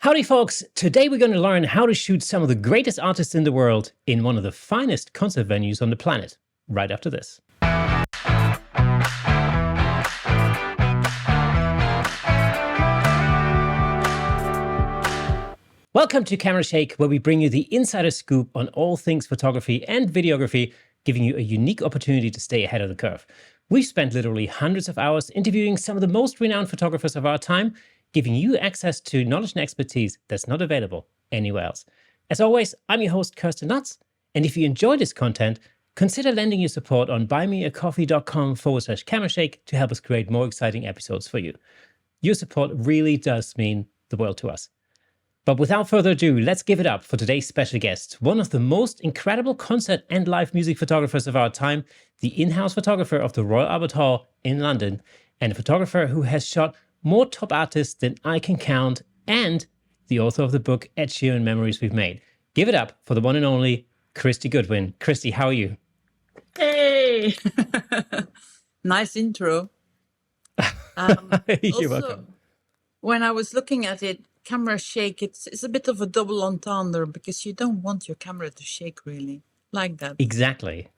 Howdy, folks. Today we're going to learn how to shoot some of the greatest artists in the world in one of the finest concert venues on the planet, right after this. Welcome to Camera Shake, where we bring you the insider scoop on all things photography and videography, giving you a unique opportunity to stay ahead of the curve. We've spent literally hundreds of hours interviewing some of the most renowned photographers of our time, giving you access to knowledge and expertise that's not available anywhere else. As always, I'm your host, Kirsten Nuts, and if you enjoy this content, consider lending your support on buymeacoffee.com/camerashake to help us create more exciting episodes for you. Your support really does mean the world to us. But without further ado, let's give it up for today's special guest, one of the most incredible concert and live music photographers of our time, the in-house photographer of the Royal Albert Hall in London, and a photographer who has shot more top artists than I can count, and the author of the book Ed Sheeran Memories We've Made. Give it up for the one and only Christie Goodwin. Christie, how are you? Hey! Nice intro. You're welcome. When I was looking at it, camera shake, it's a bit of a double entendre because you don't want your camera to shake really like that. Exactly.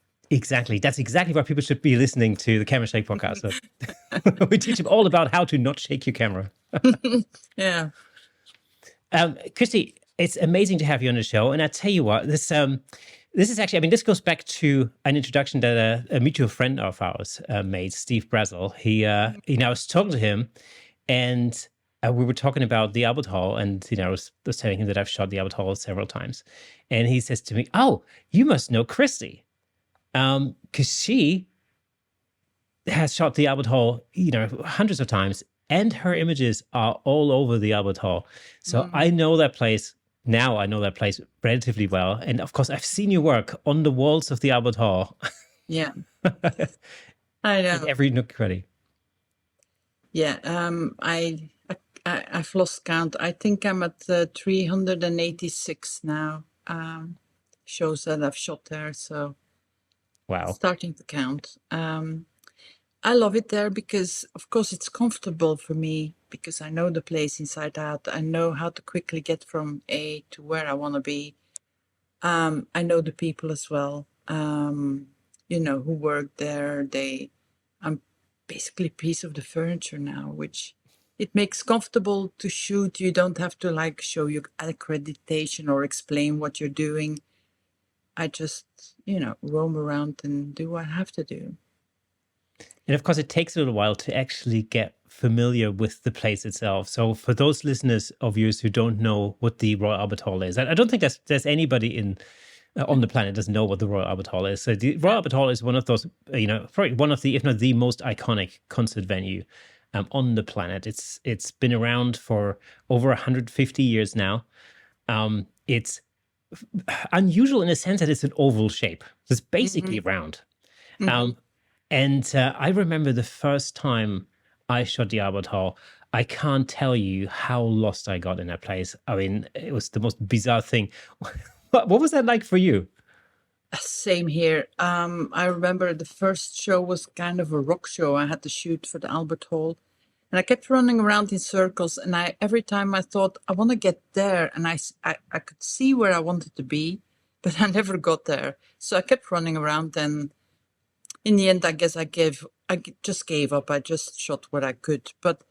That's exactly why people should be listening to the Camera Shake podcast. So we teach them all about how to not shake your camera. Yeah. Christie, it's amazing to have you on the show. And I tell you what, this is actually, this goes back to an introduction that a mutual friend of ours made, Steve Brazel. I was talking to him, and we were talking about the Albert Hall, and I was telling him that I've shot the Albert Hall several times. And he says to me, "Oh, you must know Christie. Because she has shot the Albert Hall, hundreds of times, and her images are all over the Albert Hall. So I know that place now. I know that place relatively well, and of course, I've seen your work on the walls of the Albert Hall. Yeah, I know. In every nook cranny. Yeah, I've lost count. I think I'm at 386 now. Shows that I've shot there. So. Wow. Starting to count. I love it there because, of course, it's comfortable for me because I know the place inside out. I know how to quickly get from A to where I want to be. I know the people as well, who work there. I'm basically a piece of the furniture now, which it makes comfortable to shoot. You don't have to show your accreditation or explain what you're doing. I just, roam around and do what I have to do. And of course, it takes a little while to actually get familiar with the place itself. So for those listeners of yours who don't know what the Royal Albert Hall is, I don't think there's anybody on the planet doesn't know what the Royal Albert Hall is. So the Royal Albert Hall is one of those, probably one of the, if not the most iconic concert venue on the planet. It's been around for over 150 years now. It's unusual in a sense that it's an oval shape. It's basically round. And I remember the first time I shot the Albert Hall, I can't tell you how lost I got in that place. It was the most bizarre thing. What was that like for you? Same here. I remember the first show was kind of a rock show I had to shoot for the Albert Hall. And I kept running around in circles, and every time I thought, I want to get there, and I could see where I wanted to be, but I never got there. So I kept running around, and in the end, I guess I just gave up. I just shot what I could. But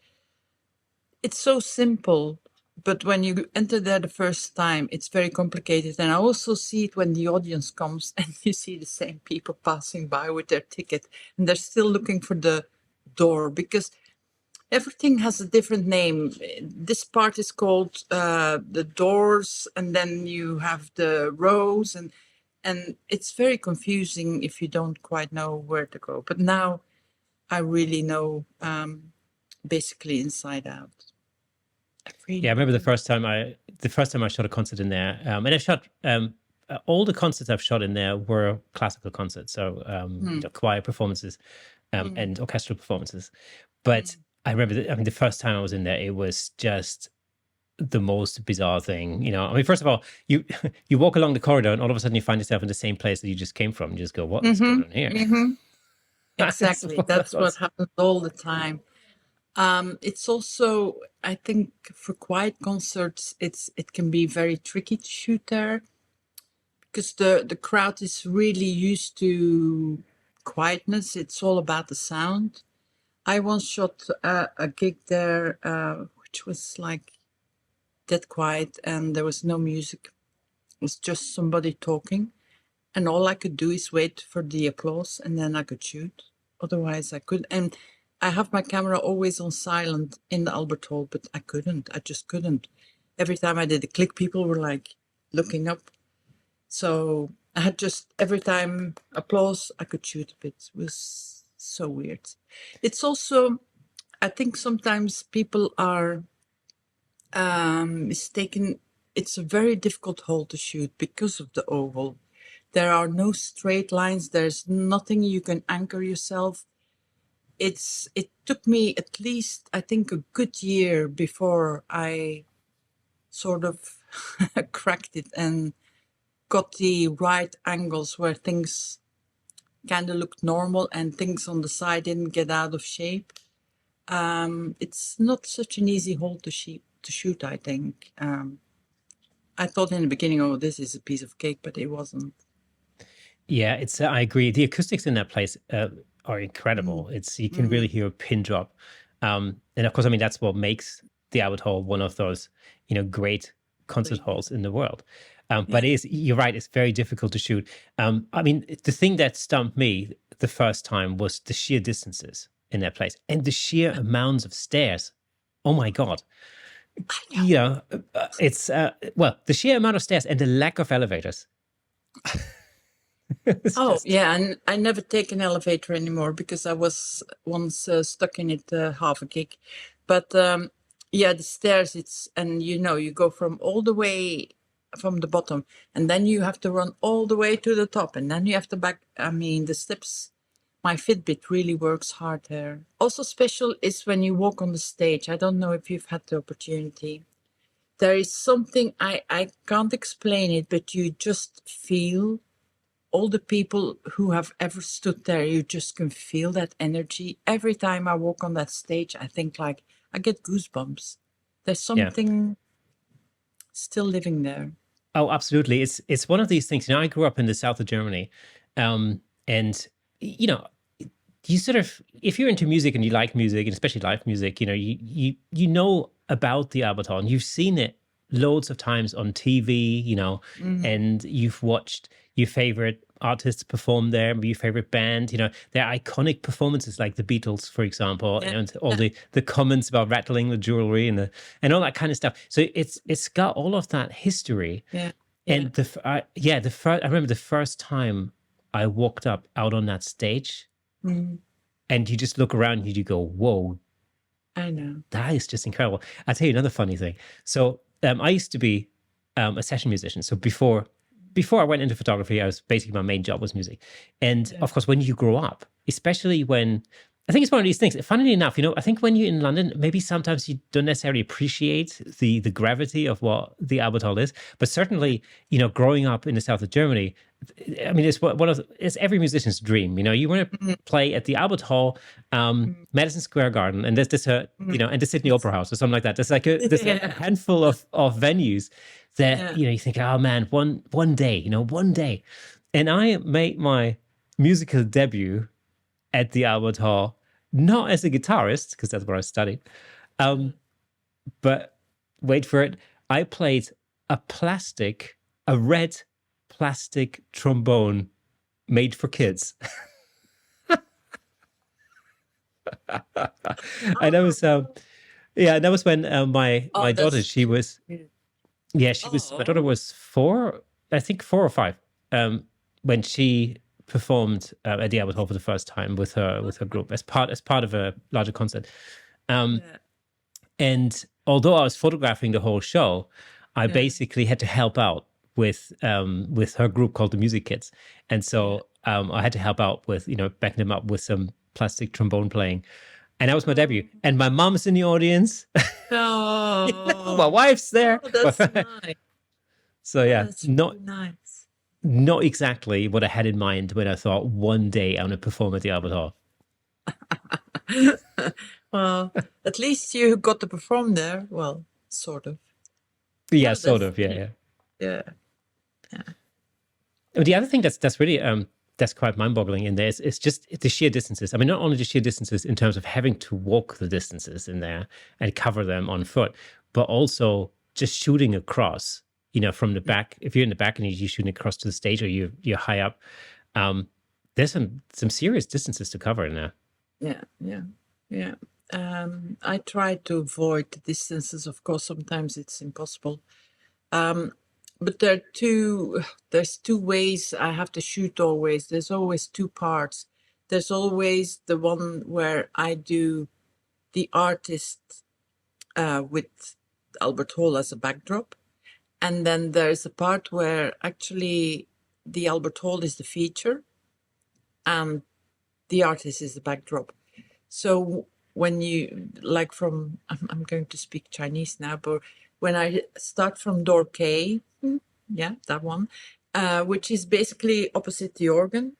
it's so simple, but when you enter there the first time, it's very complicated. And I also see it when the audience comes, and you see the same people passing by with their ticket, and they're still looking for the door, because everything has a different name. This part is called the doors, and then you have the rows, and it's very confusing if you don't quite know where to go. But now I really know basically inside out. I remember the first time I shot a concert in there, and I shot all the concerts I've shot in there were classical concerts, so choir performances and orchestral performances, but. I remember the first time I was in there, it was just the most bizarre thing. First of all, you walk along the corridor and all of a sudden you find yourself in the same place that you just came from. You just go, what is going on here? Exactly. That's what happens all the time. It's also, I think, for quiet concerts, it can be very tricky to shoot there because the crowd is really used to quietness. It's all about the sound. I once shot a gig there, which was like dead quiet, and there was no music. It was just somebody talking, and all I could do is wait for the applause, and then I could shoot. Otherwise, I could. And I have my camera always on silent in the Albert Hall, but I couldn't. I just couldn't. Every time I did a click, people were like looking up. So I had just every time applause, I could shoot a bit. It was so weird. It's also, I think sometimes people are mistaken. It's a very difficult hole to shoot because of the oval. There are no straight lines. There's nothing you can anchor yourself. It took me at least, I think, a good year before I sort of cracked it and got the right angles where things kind of looked normal and things on the side didn't get out of shape. It's not such an easy hole to shoot, I think. I thought in the beginning, oh, this is a piece of cake, but it wasn't. Yeah, it's. I agree. The acoustics in that place are incredible. It's you can really hear a pin drop, and of course, I mean that's what makes the Albert Hall one of those great concert halls in the world. But you're right. It's very difficult to shoot. I mean, the thing that stumped me the first time was the sheer distances in that place and the sheer amounts of stairs. Oh my God. It's well, the sheer amount of stairs and the lack of elevators. Yeah, and I never take an elevator anymore because I was once stuck in it half a gig. But yeah, the stairs, and you go from all the way from the bottom, and then you have to run all the way to the top, and then you have to back. I mean, the steps, my Fitbit really works hard there. Also special is when you walk on the stage. I don't know if you've had the opportunity. There is something, I can't explain it, but you just feel all the people who have ever stood there, you just can feel that energy. Every time I walk on that stage, I think like I get goosebumps. There's Yeah. something still living there. Oh, absolutely. It's one of these things. I grew up in the south of Germany, and you know, you sort of if you're into music and you like music, and especially live music, you know about the Albert Hall and you've seen it loads of times on TV, and you've watched your favorite artists perform there, your favorite band, their iconic performances like the Beatles, for example, and all the comments about rattling the jewelry and all that kind of stuff. So it's got all of that history. Yeah. And I remember the first time I walked up out on that stage, and you just look around and you go, whoa, I know. that is just incredible. I'll tell you another funny thing. So I used to be a session musician. So before I went into photography, I was basically my main job was music. And of course, when you grow up, especially when I think it's one of these things. Funnily enough, I think when you're in London, maybe sometimes you don't necessarily appreciate the gravity of what the Albert Hall is. But certainly, growing up in the south of Germany, I mean, it's every musician's dream. You want to play at the Albert Hall, Madison Square Garden, and there's this, and the Sydney Opera House or something like that. There's like a handful of venues that you think, oh man, one day, one day. And I made my musical debut at the Albert Hall, not as a guitarist, because that's where I studied, but wait for it, I played a red plastic trombone made for kids. And that was, that was when my daughter, she was, my daughter was 4, I think 4 or 5, when she performed at the Albert Hall for the first time with her group as part of a larger concert. And although I was photographing the whole show, I basically had to help out with her group called the Music Kids, and so I had to help out with backing them up with some plastic trombone playing, and that was my debut. And my mom's in the audience. Oh, my wife's there. That's nice. So yeah, That's really nice. Not exactly what I had in mind when I thought one day I'm going to perform at the Albert Hall. Well, at least you got to perform there. Well, sort of. Yeah, Yeah, sort of. Yeah, yeah, yeah. yeah. The other thing that's really that's quite mind-boggling in there is just the sheer distances. I mean, not only the sheer distances in terms of having to walk the distances in there and cover them on foot, but also just shooting across. From the back. If you're in the back and you're shooting across to the stage, or you're high up, um, there's some serious distances to cover in there. Yeah, yeah, yeah. I try to avoid the distances. Of course, sometimes it's impossible. But there's two ways I have to shoot always. There's always two parts. There's always the one where I do the artist with Albert Hall as a backdrop. And then there's a part where actually the Albert Hall is the feature and the artist is the backdrop. So when you like from I'm going to speak Chinese now, but when I start from door K, yeah, that one, which is basically opposite the organ,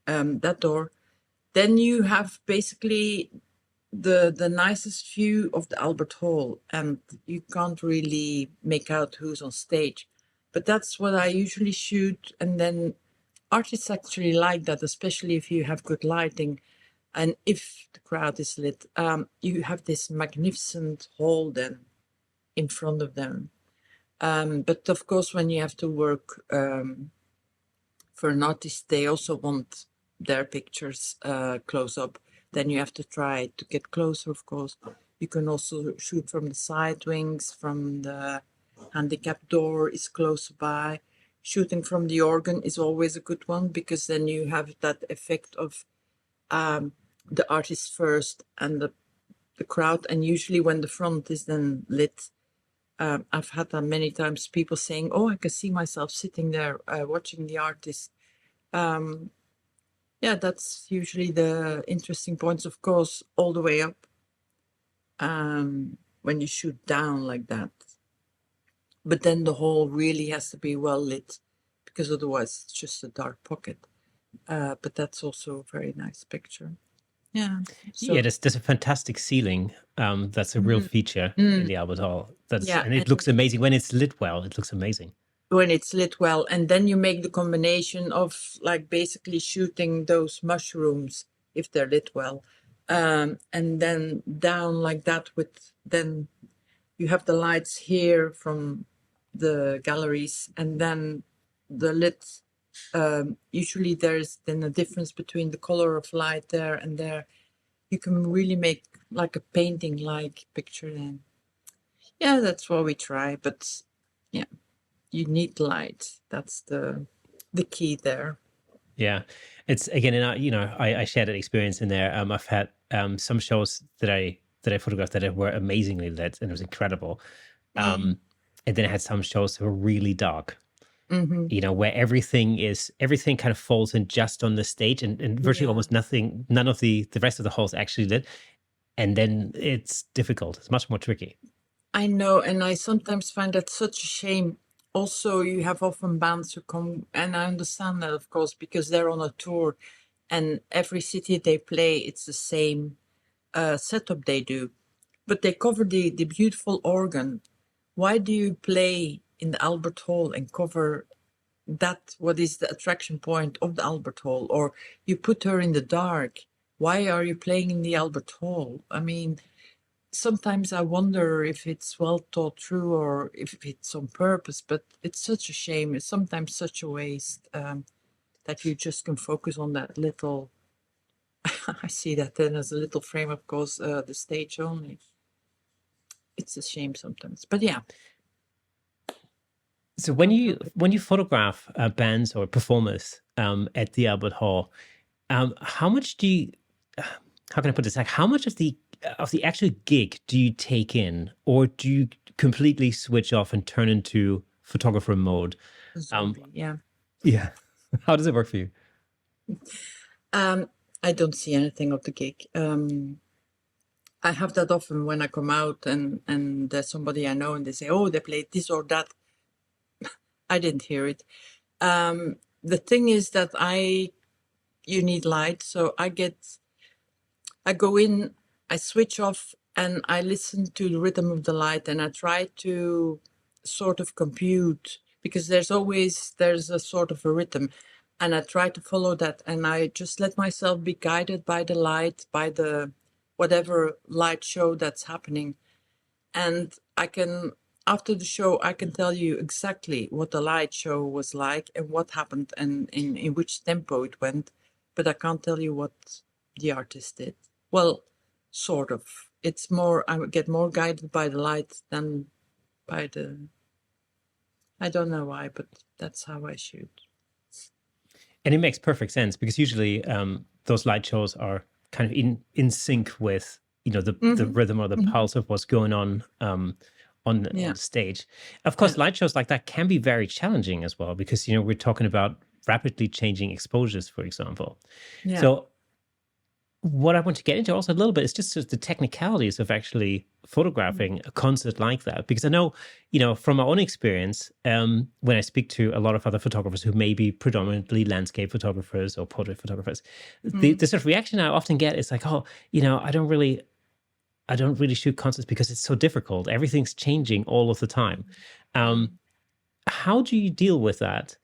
that door, then you have basically the nicest view of the Albert Hall, and you can't really make out who's on stage. But that's what I usually shoot, and then artists actually like that, especially if you have good lighting. And if the crowd is lit, you have this magnificent hall then in front of them. But of course, when you have to work for an artist, they also want their pictures close up. Then you have to try to get closer, of course. You can also shoot from the side wings, from the handicap door is close by. Shooting from the organ is always a good one, because then you have that effect of the artist first and the crowd. And usually when the front is then lit, I've had that many times, people saying, oh, I can see myself sitting there watching the artist. Yeah, that's usually the interesting points, of course, all the way up. When you shoot down like that. But then the hall really has to be well lit, because otherwise it's just a dark pocket. But that's also a very nice picture. Yeah. Yeah, So there's a fantastic ceiling. That's a real feature in the Albert Hall. yeah, And it and looks amazing when it's lit well. It looks amazing. when it's lit well, and then you make the combination of like basically shooting those mushrooms if they're lit well, and then down like that with then you have the lights here from the galleries, and then the lit. Usually there's then a difference between the color of light there and there. You can really make like a painting like picture then. Yeah, that's what we try, but yeah, you need light. That's the key there. Yeah, it's again, and I shared that experience in there. I've had some shows that I photographed that were amazingly lit, and it was incredible. And then I had some shows that were really dark. Where everything kind of falls in just on the stage, and virtually Yeah, almost nothing, none of the rest of the hall is actually lit. And then it's difficult. It's much more tricky. I know, and I sometimes find that such a shame. Also, you have often bands who come, and I understand that, of course, because they're on a tour, and every city they play, it's the same setup they do. But they cover the beautiful organ. Why do you play in the Albert Hall and cover that, what is the attraction point of the Albert Hall? Or you put her in the dark. Why are you playing in the Albert Hall? I mean, sometimes I wonder if it's well thought through or if it's on purpose, but it's such a shame. It's sometimes such a waste that you just can focus on that little. I see that then as a little frame, of course, the stage only. It's a shame sometimes, but yeah. So when you photograph bands or performers at the Albert Hall, how much do you? How can I put this? Like, how much of the actual gig do you take in, or do you completely switch off and turn into photographer mode? A zombie, yeah. Yeah. How does it work for you? I don't see anything of the gig. I have that often when I come out and there's somebody I know and they say, oh, they played this or that. I didn't hear it. The thing is that you need light. So I go in I switch off and I listen to the rhythm of the light, and I try to sort of compute, because there's a sort of a rhythm, and I try to follow that, and I just let myself be guided by the light, by the whatever light show that's happening. And I can, after the show, I can tell you exactly what the light show was like and what happened and in which tempo it went, but I can't tell you what the artist did. Well, sort of. It's more, I would get more guided by the light than by the, I don't know why, but that's how I shoot. And it makes perfect sense because usually those light shows are kind of in sync with the rhythm or the pulse of what's going on Yeah. stage. Of Yeah. course, light shows like that can be very challenging as well because we're talking about rapidly changing exposures, for example. Yeah. So what I want to get into also a little bit is just the technicalities of actually photographing a concert like that. Because I know, from my own experience, when I speak to a lot of other photographers who may be predominantly landscape photographers or portrait photographers, the sort of reaction I often get is like, oh, I don't really shoot concerts because it's so difficult. Everything's changing all of the time. How do you deal with that?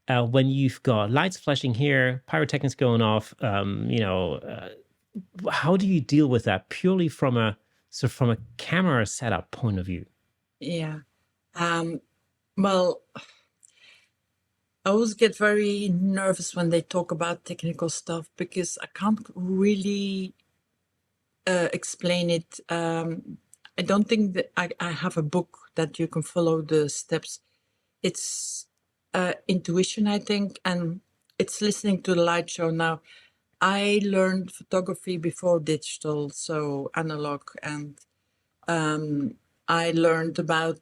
When you've got lights flashing here, pyrotechnics going off, how do you deal with that purely from a camera setup point of view? Yeah. Well, I always get very nervous when they talk about technical stuff because I can't really explain it. I don't think that I have a book that you can follow the steps. It's intuition, I think, and it's listening to the light show. Now, I learned photography before digital, so analog, and I learned about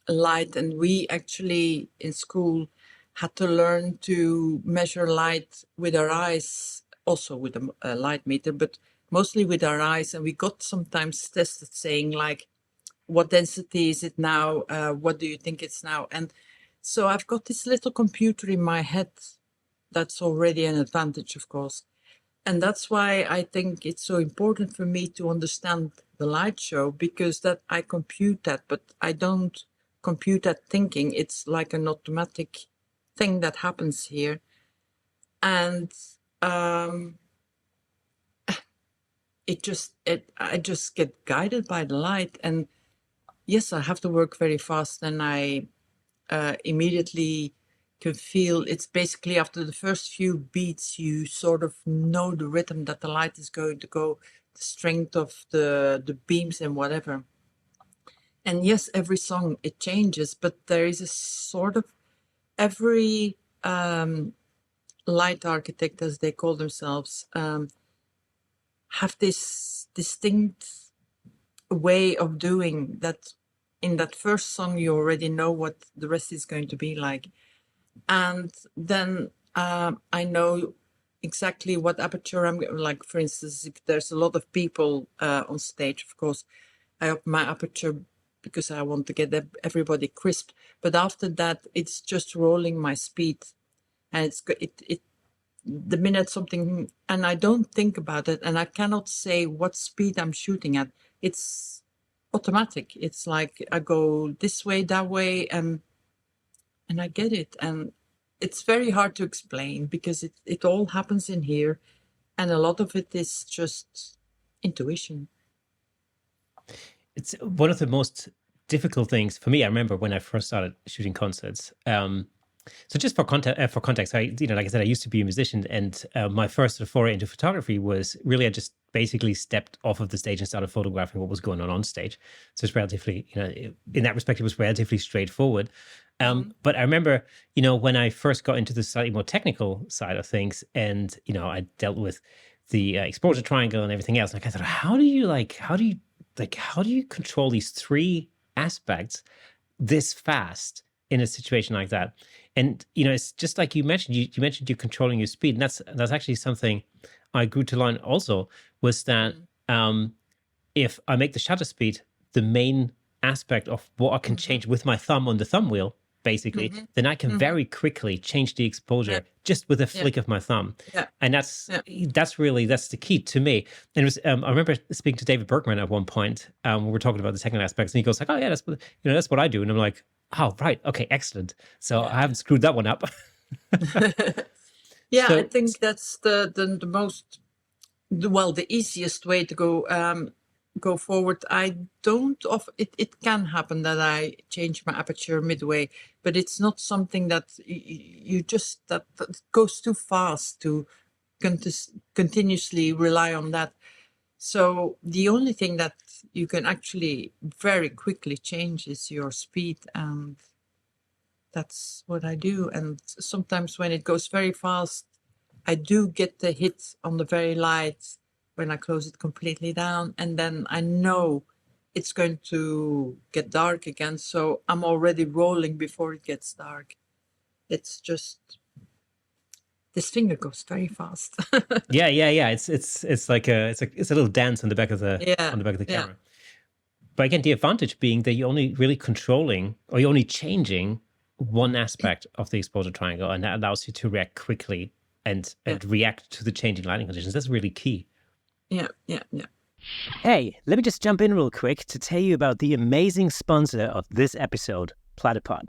light, and we actually in school had to learn to measure light with our eyes, also with a light meter, but mostly with our eyes. And we got sometimes tested saying like, what density is it now? What do you think it's now? And so I've got this little computer in my head. That's already an advantage, of course. And that's why I think it's so important for me to understand the light show, because that I compute that, but I don't compute that thinking. It's like an automatic thing that happens here. And I just get guided by the light. And yes, I have to work very fast, and I immediately can feel it's basically after the first few beats, you sort of know the rhythm that the light is going to go, the strength of the beams and whatever. And yes, every song it changes, but there is a sort of every light architect, as they call themselves, have this distinct way of doing that. In that first song, you already know what the rest is going to be like. And then I know exactly what aperture I'm like. For instance, if there's a lot of people on stage, of course, I up my aperture because I want to get everybody crisp. But after that, it's just rolling my speed, and it the minute something, and I don't think about it, and I cannot say what speed I'm shooting at. It's automatic. It's like I go this way, that way, and I get it. And it's very hard to explain because it all happens in here. And a lot of it is just intuition. It's one of the most difficult things for me. I remember when I first started shooting concerts. So just for context, like I said, I used to be a musician, and my first sort of foray into photography was really I just basically stepped off of the stage and started photographing what was going on stage. So it's relatively, in that respect, it was relatively straightforward. But I remember, when I first got into the slightly more technical side of things, and I dealt with the exposure triangle and everything else. Like I thought, how do you control these three aspects this fast in a situation like that? And it's just like you mentioned. You mentioned you're controlling your speed, and that's actually something I grew to learn. Also, was that if I make the shutter speed the main aspect of what I can change with my thumb on the thumb wheel, basically, Mm-hmm. then I can Mm-hmm. very quickly change the Yeah. exposure just with a Yeah. flick of my thumb. Yeah. And Yeah. that's the key to me. And it was I remember speaking to David Berkman at one point. We were talking about the technical aspects, and he goes like, "Oh yeah, that's what I do." And I'm like, "Oh right, okay, excellent." So I haven't screwed that one up. Yeah. Yeah, I So think that's the most the easiest way to go forward. I don't of it. It can happen that I change my aperture midway, but it's not something that you just that goes too fast to continuously rely on that. So the only thing that you can actually very quickly change is your speed, and that's what I do. And sometimes when it goes very fast, I do get the hit on the very light when I close it completely down, and then I know it's going to get dark again. So I'm already rolling before it gets dark. It's just this finger goes very fast. yeah. It's like it's a little dance on the back of Yeah, the yeah, camera. But again, the advantage being that you're only really controlling or you're only changing one aspect of the exposure triangle, and that allows you to react quickly yeah, and react to the changing lighting conditions. That's really key. yeah, yeah, yeah. Hey, let me just jump in real quick to tell you about the amazing sponsor of this episode, Platypod.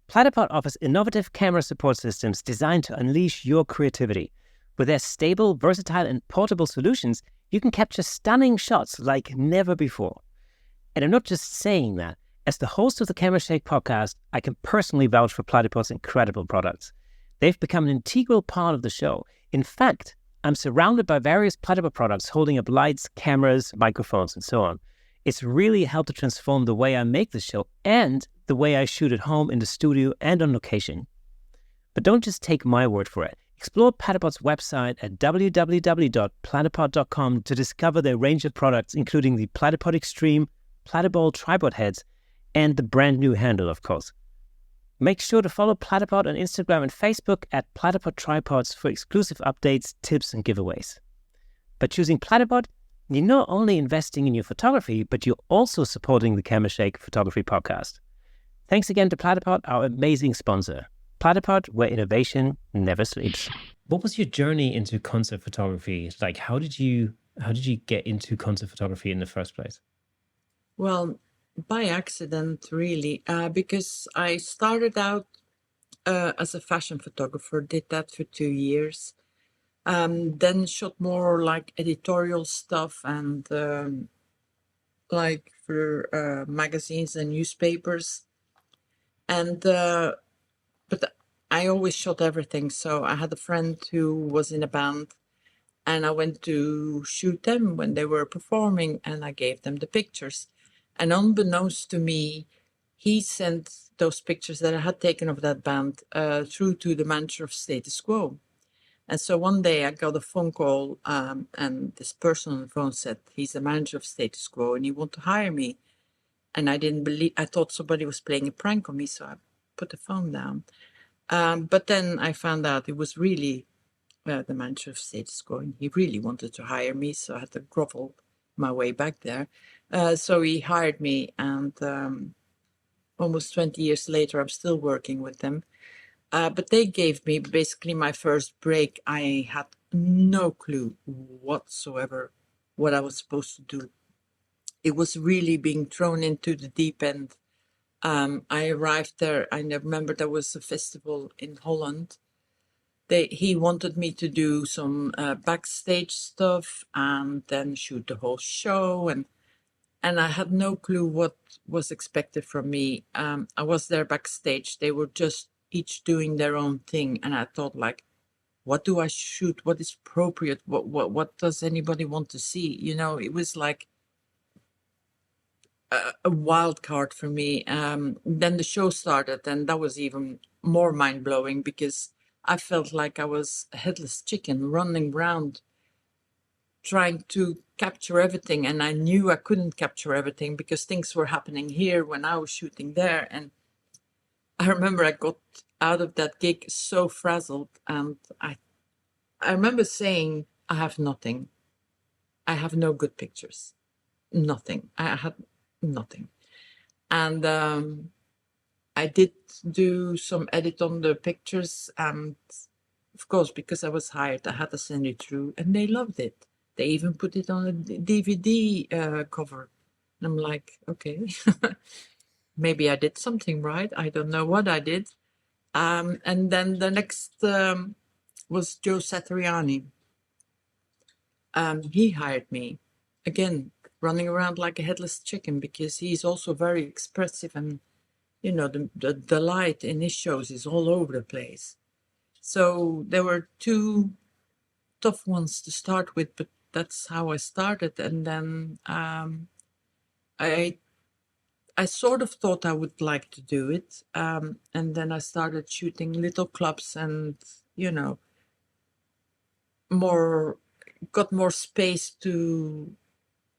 Platypod offers innovative camera support systems designed to unleash your creativity. With their stable, versatile, and portable solutions, you can capture stunning shots like never before. And I'm not just saying that. As the host of the Camera Shake podcast, I can personally vouch for Platypod's incredible products. They've become an integral part of the show. In fact, I'm surrounded by various Platypod products holding up lights, cameras, microphones, and so on. It's really helped to transform the way I make the show and the way I shoot at home, in the studio, and on location. But don't just take my word for it. Explore Platypod's website at www.platypod.com to discover their range of products, including the Platypod Extreme, Platypod tripod heads, and the brand new handle, of course. Make sure to follow Platypod on Instagram and Facebook at Platypod Tripods for exclusive updates, tips, and giveaways. By choosing Platypod, you're not only investing in your photography, but you're also supporting the Camera Shake Photography Podcast. Thanks again to Platypod, our amazing sponsor. Platypod, where innovation never sleeps. What was your journey into concert photography? Like, how did you get into concert photography in the first place? Well, by accident, really, because I started out as a fashion photographer, did that for 2 years. Then shot more like editorial stuff and like for magazines and newspapers. And but I always shot everything. So I had a friend who was in a band, and I went to shoot them when they were performing, and I gave them the pictures. And unbeknownst to me, he sent those pictures that I had taken of that band through to the manager of Status Quo. And so one day I got a phone call, and this person on the phone said, he's the manager of Status Quo and he want to hire me. And I didn't believe, I thought somebody was playing a prank on me, so I put the phone down. But then I found out it was really the manager of Status Quo, and he really wanted to hire me, so I had to grovel my way back there. So he hired me, and almost 20 years later, I'm still working with them. But they gave me basically my first break. I had no clue whatsoever what I was supposed to do. It was really being thrown into the deep end. I arrived there. I remember there was a festival in Holland. He wanted me to do some backstage stuff and then shoot the whole show, and I had no clue what was expected from me. I was there backstage. They were just each doing their own thing, and I thought, like, what do I shoot? What is appropriate? What does anybody want to see? You know, it was like a wild card for me. Then the show started, and that was even more mind blowing because I felt like I was a headless chicken running around trying to capture everything, and I knew I couldn't capture everything because things were happening here when I was shooting there. And I remember I got out of that gig so frazzled, and I remember saying, I have nothing. I have no good pictures. Nothing. I had nothing. And I did do some edit on the pictures, and of course, because I was hired, I had to send it through, and they loved it. They even put it on a DVD cover. And I'm like, okay, maybe I did something right. I don't know what I did. And then the next was Joe Satriani. He hired me again, running around like a headless chicken because he's also very expressive, and the light in his shows is all over the place. So there were two tough ones to start with, but that's how I started. And then I sort of thought I would like to do it, and then I started shooting little clubs, and more got more space to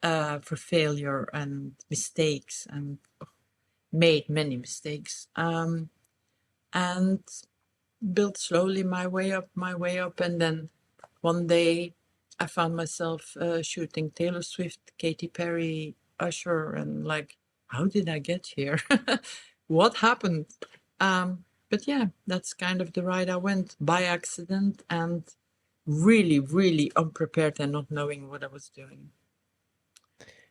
for failure and mistakes, and made many mistakes, and built slowly my way up, and then one day I found myself shooting Taylor Swift, Katy Perry, Usher, and like, how did I get here? What happened? But yeah, that's kind of the ride I went by accident, and really, really unprepared and not knowing what I was doing.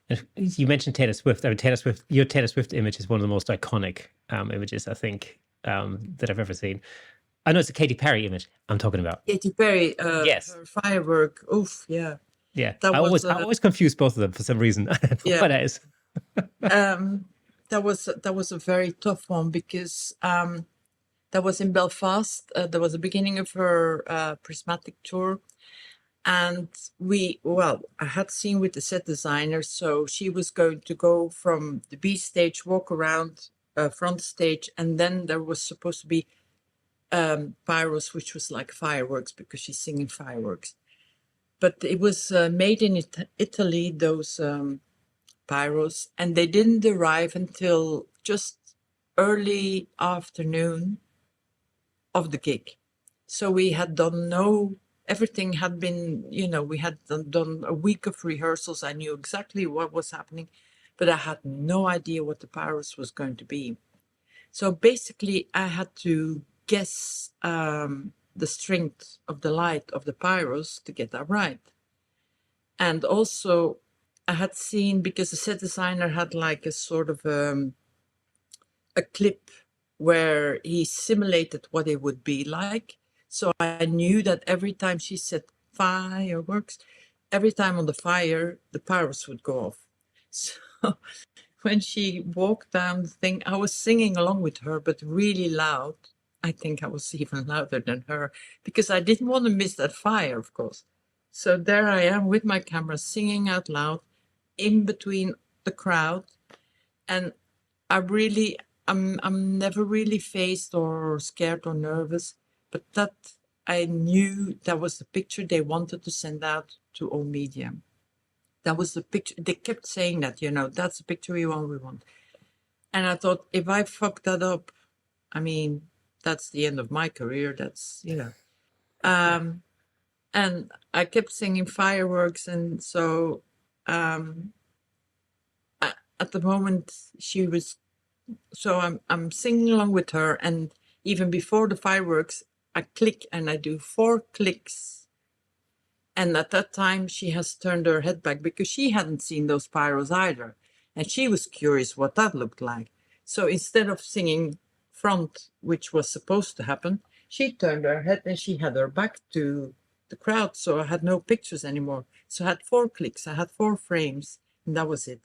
And you mentioned Taylor Swift. I mean, Taylor Swift. Your Taylor Swift image is one of the most iconic images I think that I've ever seen. I know it's a Katy Perry image I'm talking about. Katy Perry, Yes. her firework. Oof, yeah. Yeah. That I was always confuse both of them for some reason. I don't know yeah. what that is. That was a very tough one because that was in Belfast. That was the beginning of her prismatic tour. And I had seen with the set designer, so she was going to go from the B stage, walk around front stage, and then there was supposed to be pyros, which was like fireworks because she's singing fireworks. But it was made in Italy, those pyros, and they didn't arrive until just early afternoon of the gig. So we had done everything had been, we had done a week of rehearsals. I knew exactly what was happening, but I had no idea what the pyros was going to be. So basically I had to guess the strength of the light of the pyros to get that right. And also I had seen, because the set designer had like a sort of a clip where he simulated what it would be like. So I knew that every time she said fireworks, every time on the fire, the pyros would go off. So when she walked down the thing, I was singing along with her, but really loud. I think I was even louder than her because I didn't want to miss that fire, of course. So there I am with my camera singing out loud in between the crowd. And I'm never really phased or scared or nervous, but that I knew that was the picture they wanted to send out to all media. That was the picture. They kept saying that, that's the picture we want. And I thought, if I fuck that up, I mean, that's the end of my career. That's, and I kept singing fireworks. And so at the moment I'm singing along with her. And even before the fireworks, I click and I do 4 clicks. And at that time, she has turned her head back because she hadn't seen those pyros either. And she was curious what that looked like. So instead of singing front, which was supposed to happen, she turned her head and she had her back to the crowd. So I had no pictures anymore. So I had 4 clicks, I had 4 frames, and that was it.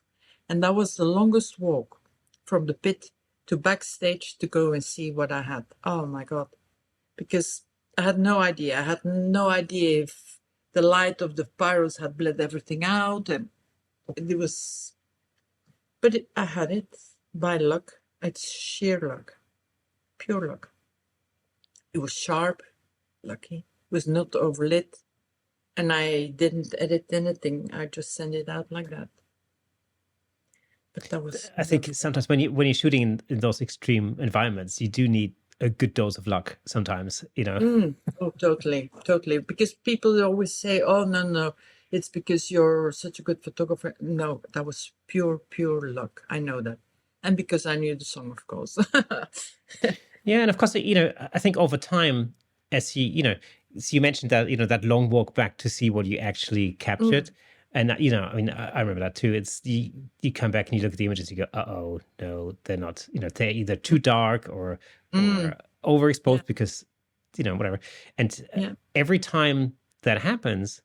And that was the longest walk from the pit to backstage to go and see what I had. Oh my God. Because I had no idea. I had no idea if the light of the pyros had bled everything out. And it was, but I had it by luck. It's sheer luck, pure luck. It was sharp, lucky. It was not overlit. And I didn't edit anything. I just sent it out like that. But that was. I think sometimes when you're shooting in those extreme environments, you do need a good dose of luck. Sometimes, Oh, totally. Because people always say, "Oh, no, it's because you're such a good photographer." No, that was pure luck. I know that, And because I knew the song, of course. Yeah, and of course, I think over time, as so you mentioned that that long walk back to see what you actually captured, Mm, and I mean, I remember that too. It's you come back and you look at the images, you go, oh no, they're not. They're either too dark or mm, yeah, overexposed because whatever. And yeah, every time that happens,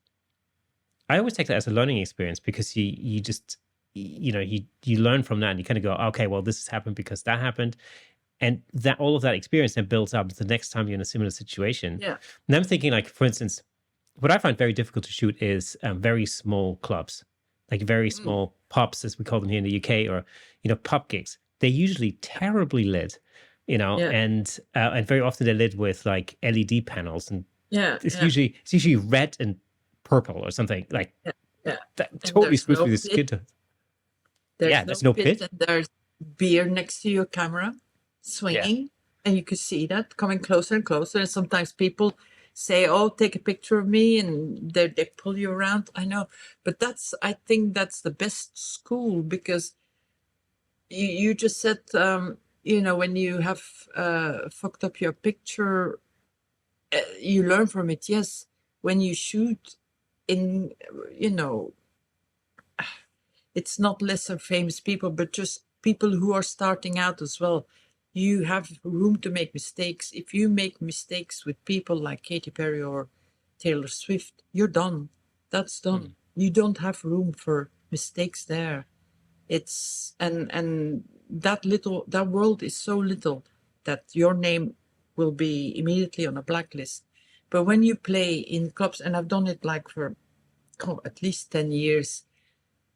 I always take that as a learning experience because you just you learn from that and you kind of go, okay, well, this has happened because that happened, and that all of that experience then builds up the next time you're in a similar situation. yeah. And I'm thinking, like, for instance, what I find very difficult to shoot is very small clubs, like very Mm, small pubs, as we call them here in the UK, or pub gigs. They're usually terribly lit, yeah, and very often they're lit with like LED panels, and yeah, it's yeah, usually red and purple or something like yeah, yeah. that. And Totally screws with the skin tone. Yeah, there's no there's no pit, pit. and there's beer next to your camera, Yeah. swinging, and you could see that coming closer and closer. And sometimes people say, "Oh, take a picture of me," and they pull you around. I know, but I think that's the best school because you just said, when you have fucked up your picture, you learn from it. Yes, when you shoot in, you know, it's not lesser famous people, but just people who are starting out as well. You have room to make mistakes. If you make mistakes with people like Katy Perry or Taylor Swift, you're done. That's done. Mm. You don't have room for mistakes there. It's and that world is so little that your name will be immediately on a blacklist. But when you play in clubs, and I've done it like for at least 10 years,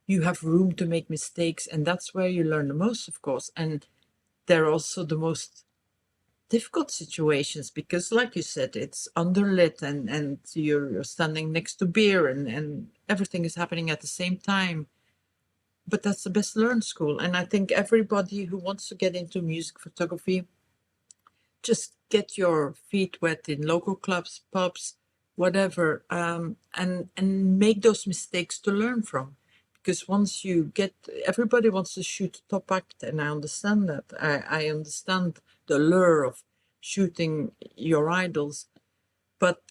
you have room to make mistakes, and that's where you learn the most, of course. And they're also the most difficult situations because, like you said, it's underlit, and you're standing next to beer, and everything is happening at the same time. But that's the best learned school. And I think everybody who wants to get into music photography, just get your feet wet in local clubs, pubs, whatever, and make those mistakes to learn from. Because once you get, everybody wants to shoot top act, and I understand that. I understand the lure of shooting your idols, but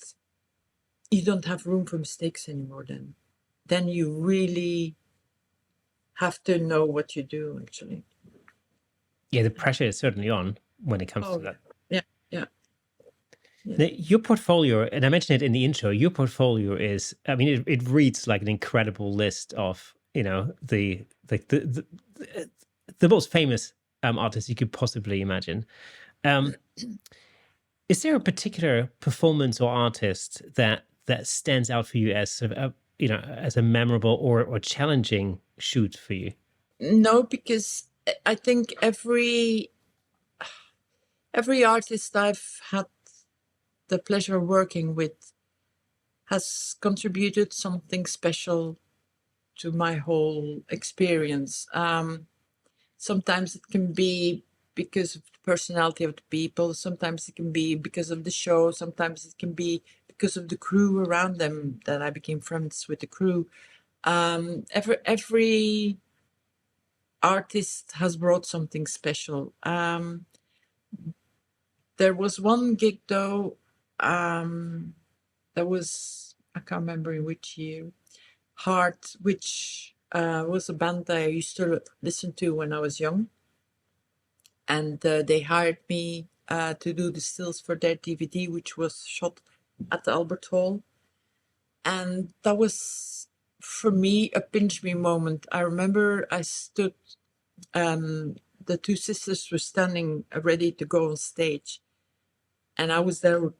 you don't have room for mistakes anymore. Then you really have to know what you do, actually. Yeah, the pressure is certainly on when it comes to Oh that. yeah, yeah, yeah, Now, your portfolio, and I mentioned it in the intro, your portfolio is, I mean, it reads like an incredible list of, the most famous artists you could possibly imagine. Um, is there a particular performance or artist that stands out for you as sort of as a memorable or challenging shoot for you? No, because I think every artist I've had the pleasure of working with has contributed something special to my whole experience. Sometimes it can be because of the personality of the people, sometimes it can be because of the show, sometimes it can be because of the crew around them that I became friends with the crew. Every artist has brought something special. There was one gig though, that was, I can't remember in which year, Heart, which was a band that I used to listen to when I was young. And they hired me to do the stills for their DVD, which was shot at the Albert Hall. And that was, for me, a pinch me moment. I remember I stood, the two sisters were standing ready to go on stage. And I was there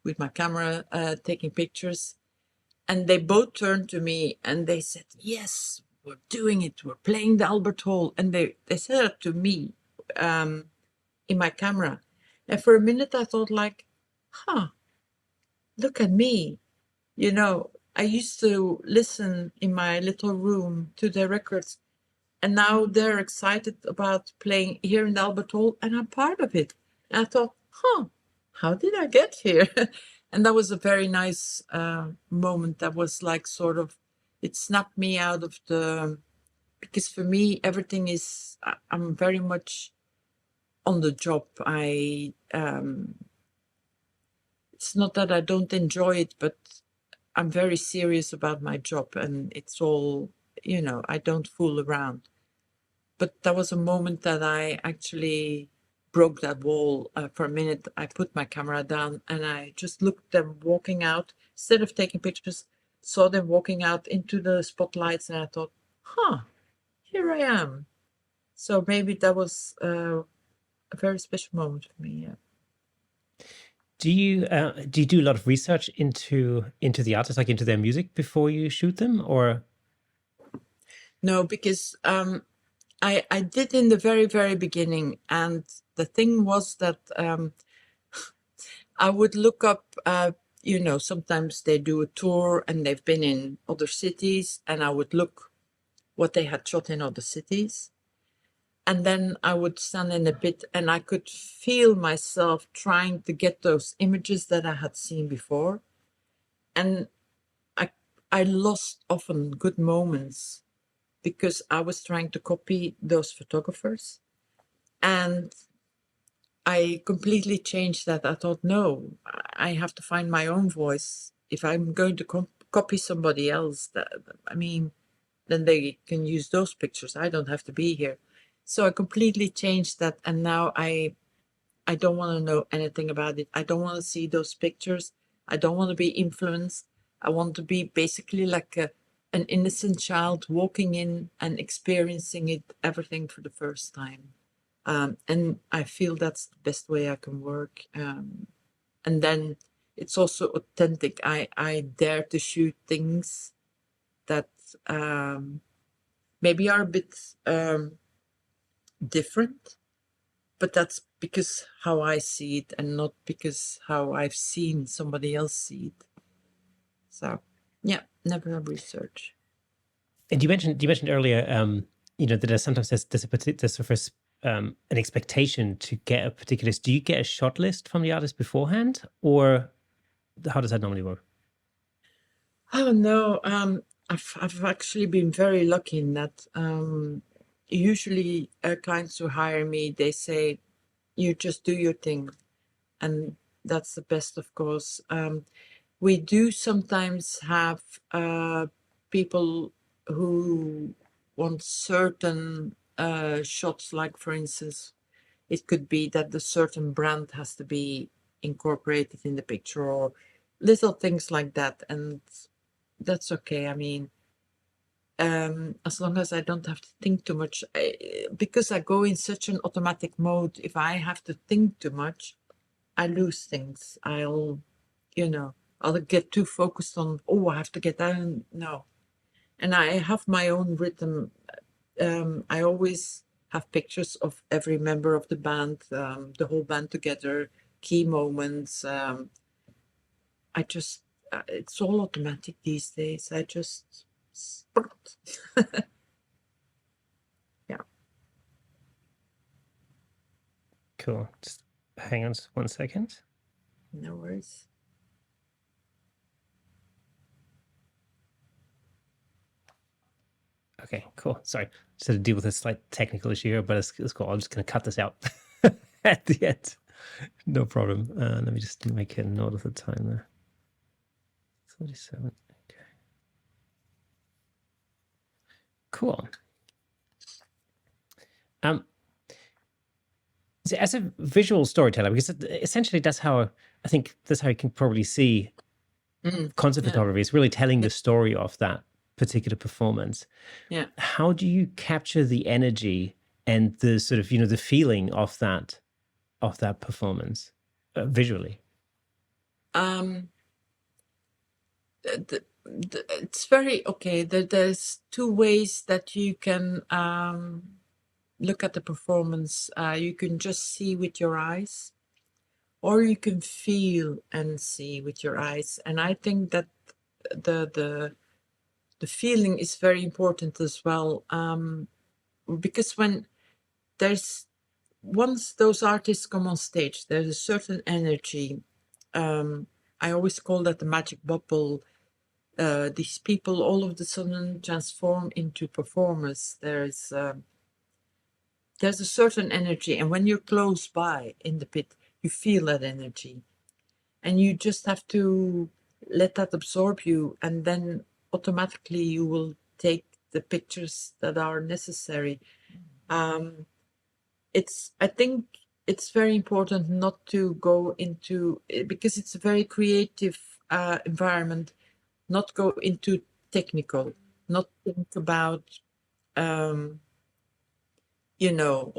with my camera taking pictures. And they both turned to me and they said, "Yes, we're doing it. We're playing the Albert Hall." And they said it to me in my camera. And for a minute, I thought, like, huh, look at me. I used to listen in my little room to their records. And now they're excited about playing here in the Albert Hall, and I'm part of it. And I thought, huh, how did I get here? And that was a very nice moment. That was like sort of, it snapped me out of the because for me, everything is, I'm very much on the job. It's not that I don't enjoy it, but I'm very serious about my job, and it's all, I don't fool around. But there was a moment that I actually broke that wall. For a minute, I put my camera down and I just looked them walking out. Instead of taking pictures, saw them walking out into the spotlights, and I thought, huh, here I am. So maybe that was a very special moment for me. Yeah. Do you do a lot of research into the artist, like into their music, before you shoot them, or? No, because I did in the very, very beginning. And the thing was that I would look up, sometimes they do a tour and they've been in other cities, and I would look what they had shot in other cities. And then I would stand in a bit and I could feel myself trying to get those images that I had seen before. And I, I lost often good moments because I was trying to copy those photographers. And I completely changed that. I thought, no, I have to find my own voice. If I'm going to copy somebody else, then they can use those pictures. I don't have to be here. So I completely changed that. And now I don't want to know anything about it. I don't want to see those pictures. I don't want to be influenced. I want to be basically like an innocent child walking in and experiencing everything for the first time. And I feel that's the best way I can work. And then it's also authentic. I dare to shoot things that maybe are a bit different, but that's because how I see it and not because how I've seen somebody else see it. So yeah, never research. And you mentioned earlier, that there's sort of an expectation to get a particular. Do you get a shot list from the artist beforehand, or how does that normally work? Oh no, I've actually been very lucky in that. Usually, clients who hire me, they say, "You just do your thing," and that's the best, of course. We do sometimes have people who want certain shots, like for instance, it could be that the certain brand has to be incorporated in the picture or little things like that. And that's okay. As long as I don't have to think too much, because I go in such an automatic mode, if I have to think too much, I lose things. I'll get too focused on, oh, I have to get down. No. And I have my own rhythm. I always have pictures of every member of the band, the whole band together, key moments. It's all automatic these days. I just, spurt. Yeah. Cool. Just hang on just 1 second. No worries. Okay, cool. Sorry, just had to deal with a slight technical issue here, but it's cool. I'm just going to cut this out at the end. No problem. Let me just make a note of the time there. 37. Okay. Cool. So as a visual storyteller, because essentially that's how I think that's how you can probably see concert photography is really telling the story of that particular performance. Yeah. How do you capture the energy and the sort of the feeling of that performance visually? It's very okay. There's two ways that you can look at the performance. You can just see with your eyes, or you can feel and see with your eyes. And I think that the feeling is very important as well, because once those artists come on stage, there's a certain energy. I always call that the magic bubble. these people all of a sudden transform into performers. There's a certain energy, and when you're close by in the pit, you feel that energy, and you just have to let that absorb you, and then automatically you will take the pictures that are necessary. I think it's very important not to go into, because it's a very creative environment, not go into technical, not think about all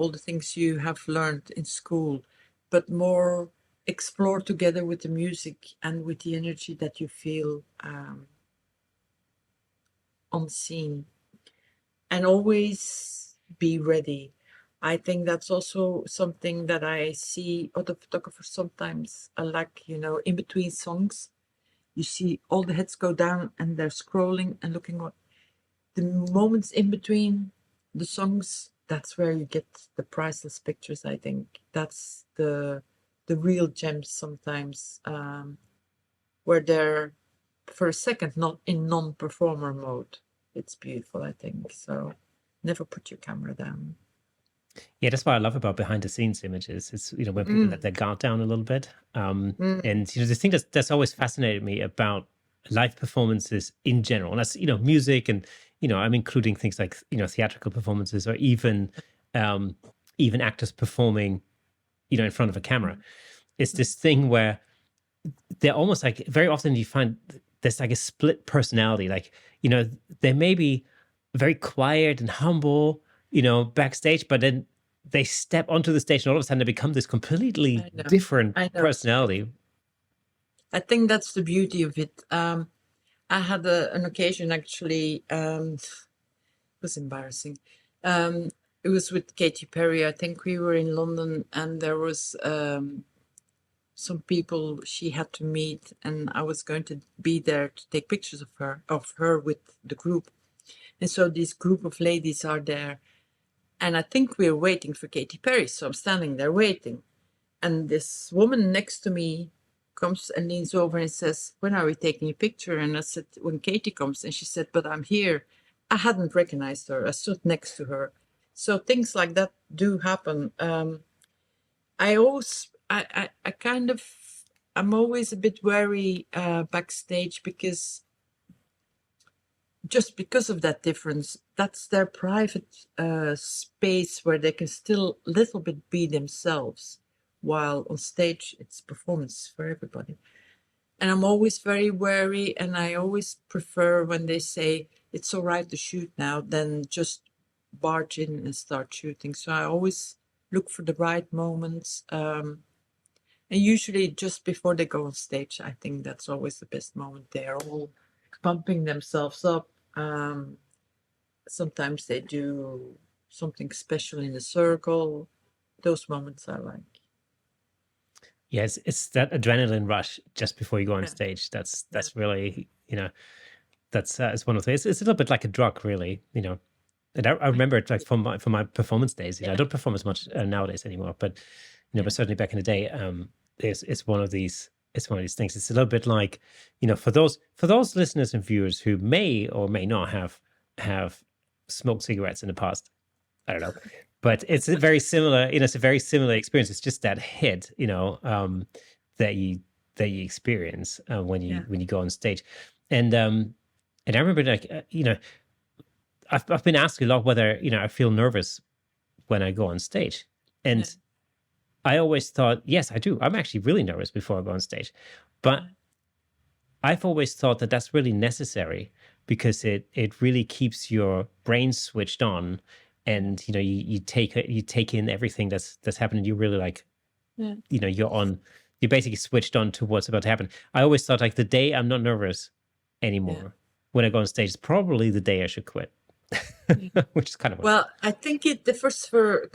the things you have learned in school, but more explore together with the music and with the energy that you feel on scene, and always be ready. I think that's also something that I see other photographers sometimes lack, in between songs. You see all the heads go down and they're scrolling and looking what the moments in between the songs, that's where you get the priceless pictures. I think that's the real gems sometimes, where they're for a second not in non-performer mode. It's beautiful, I think. So never put your camera down. Yeah, that's what I love about behind the scenes images. It's when people let their guard down a little bit. And the thing that's always fascinated me about live performances in general, and that's music, and I'm including things like theatrical performances, or even actors performing in front of a camera. It's this thing where they're almost like, very often you find there's like a split personality. Like they may be very quiet and humble backstage, but then they step onto the stage and all of a sudden they become this completely different personality. I think that's the beauty of it. I had an occasion, actually. It was embarrassing. It was with Katy Perry. I think we were in London, and there was some people she had to meet, and I was going to be there to take pictures of her with the group. And so this group of ladies are there, and I think we're waiting for Katy Perry. So I'm standing there waiting, and this woman next to me comes and leans over and says, "When are we taking a picture?" And I said, "When Katy comes." And she said, "But I'm here." I hadn't recognized her. I stood next to her. So things like that do happen. I always, I kind of, I'm always a bit wary backstage, because just because of that difference, that's their private space where they can still a little bit be themselves, while on stage it's performance for everybody. And I'm always very wary, and I always prefer when they say it's all right to shoot now, than just barge in and start shooting. So I always look for the right moments, and usually just before they go on stage. I think that's always the best moment. They are all pumping themselves up. Sometimes they do something special in the circle. Those moments I like. Yes, it's that adrenaline rush just before you go on stage. That's really, that's it's one of the. It's a little bit like a drug, really. And I remember it like from my performance days. I don't perform as much nowadays anymore, but but certainly back in the day, it's one of these. It's one of these things. It's a little bit like, for those listeners and viewers who may or may not have smoked cigarettes in the past. I don't know, but it's a very similar. It's a very similar experience. It's just that hit, that you experience when you go on stage, and I remember, like, I've been asked a lot whether I feel nervous when I go on stage, and I always thought, yes, I do. I'm actually really nervous before I go on stage, but I've always thought that that's really necessary, because it really keeps your brain switched on, and you take in everything that's happening. You really, like, you're basically switched on to what's about to happen. I always thought, like, the day I'm not nervous anymore when I go on stage is probably the day I should quit. Which is kind of well, I think it differs for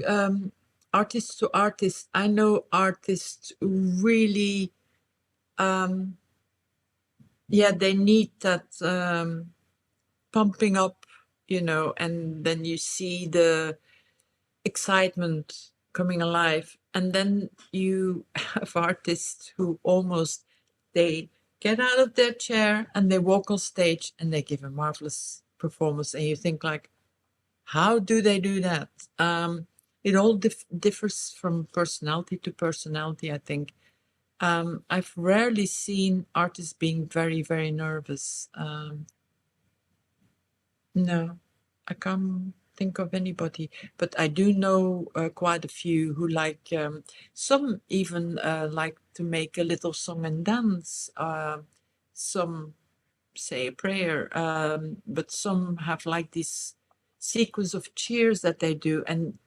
artist to artist. I know artists really, they need that pumping up, and then you see the excitement coming alive, and then you have artists who almost they get out of their chair and they walk on stage and they give a marvelous performance. And you think like, how do they do that? It all differs from personality to personality, I think. I've rarely seen artists being very, very nervous. No, I can't think of anybody, but I do know quite a few who like, some even like to make a little song and dance. Some say a prayer, but some have like this sequence of cheers that they do, and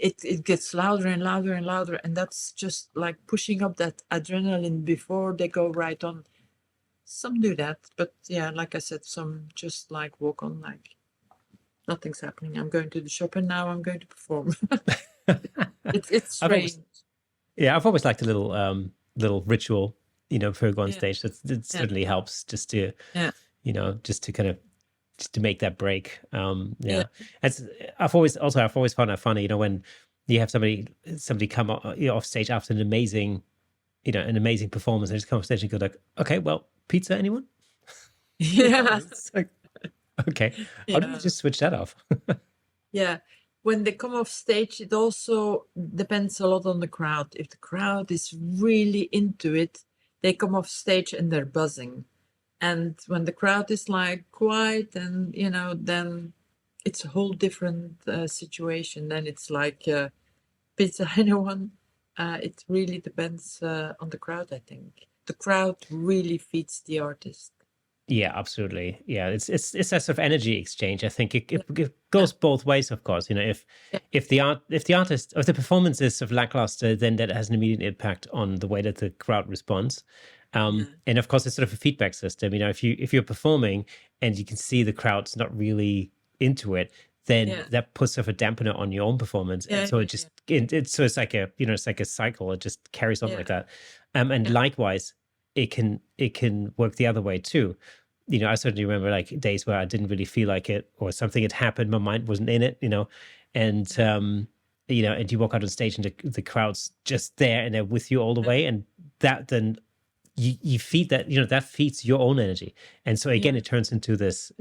it gets louder and louder and louder, and that's just like pushing up that adrenaline before they go right on. Some do that, but yeah, like I said, some just like walk on like nothing's happening. I'm going to the shop and now I'm going to perform. It's I've strange. always, yeah, I've always liked a little ritual, before I go on Yeah, stage. It yeah, certainly helps just to, yeah, just to kind of just to make that break. yeah, Yeah, it's I've always found that funny, when you have somebody come off stage after an amazing performance, and just come off stage and go like, okay, well, pizza, anyone? yeah, It's like, okay, how do you yeah. just switch that off? Yeah. When they come off stage, it also depends a lot on the crowd. If the crowd is really into it, they come off stage and they're buzzing. And when the crowd is like quiet and, then it's a whole different situation. Then it's like pizza anyone. It really depends on the crowd, I think. The crowd really feeds the artist. Yeah, absolutely. Yeah, it's that sort of energy exchange. I think Yeah, it yeah, goes both ways, of course. If yeah, if the artist, or if the performance is sort of lackluster, then that has an immediate impact on the way that the crowd responds. yeah, And of course, it's sort of a feedback system. If you're performing and you can see the crowd's not really into it, then yeah, that puts sort of a dampener on your own performance, and yeah, so yeah, yeah, it's like it's like a cycle. It just carries on yeah, like that. And yeah, likewise, it can work the other way too. I certainly remember like days where I didn't really feel like it, or something had happened, my mind wasn't in it, and yeah, and you walk out on stage and the crowd's just there and they're with you all the yeah, way, and that then you feed that, that feeds your own energy, and so again yeah. it turns into this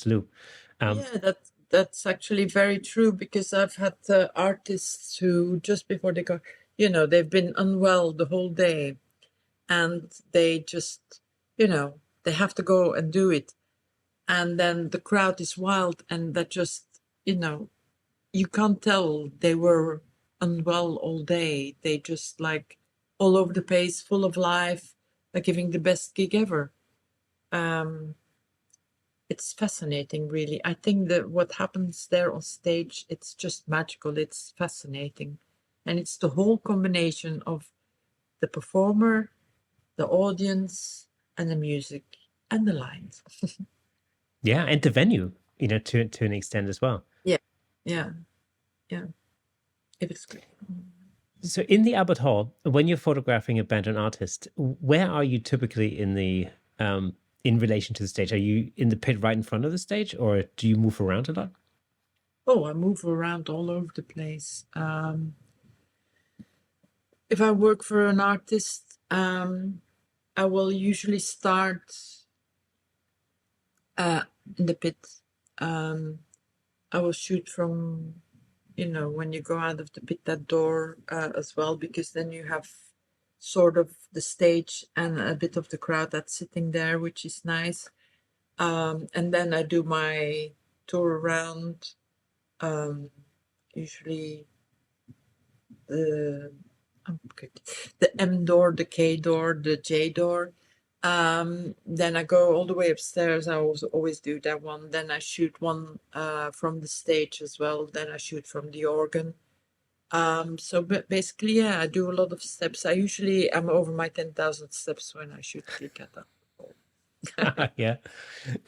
loop. um Yeah, that's actually very true because I've had artists who just before they go, they've been unwell the whole day and they just, they have to go and do it. And then the crowd is wild and that just, you know, you can't tell they were unwell all day. They just like all over the place, full of life, like giving the best gig ever. Um, it's fascinating, really. I think that what happens there on stage, it's just magical. It's fascinating. And it's the whole combination of the performer, the audience, and the music and the lines. yeah, and the venue, to an extent as well. Yeah, yeah, yeah. It was great. So in the Albert Hall, when you're photographing a band or an artist, where are you typically in relation to the stage? Are you in the pit right in front of the stage, or do you move around a lot? Oh, I move around all over the place. If I work for an artist, I will usually start in the pit. I will shoot from, when you go out of the pit, that door as well, because then you have sort of the stage and a bit of the crowd that's sitting there, which is nice. And then I do my tour around, usually the I'm good. The M door, the K door, the J door. Then I go all the way upstairs. I always do that one. Then I shoot one from the stage as well. Then I shoot from the organ. So basically, yeah, I do a lot of steps. I usually am over my 10,000 steps when I shoot the kata. Yeah.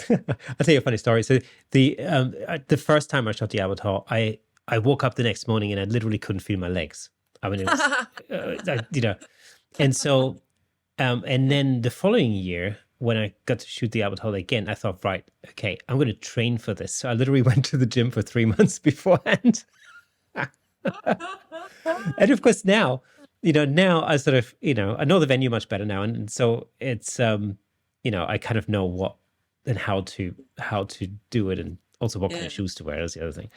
I'll tell you a funny story. So the first time I shot the Albert Hall, I woke up the next morning and I literally couldn't feel my legs. I mean, it was, and so, and then the following year, when I got to shoot the Albert Hall again, I thought, right, okay, I'm going to train for this. So I literally went to the gym for 3 months beforehand. And of course now, now I sort of, I know the venue much better now. And so it's, I kind of know what and how to do it, and also what kind Yeah. of shoes to wear is the other thing.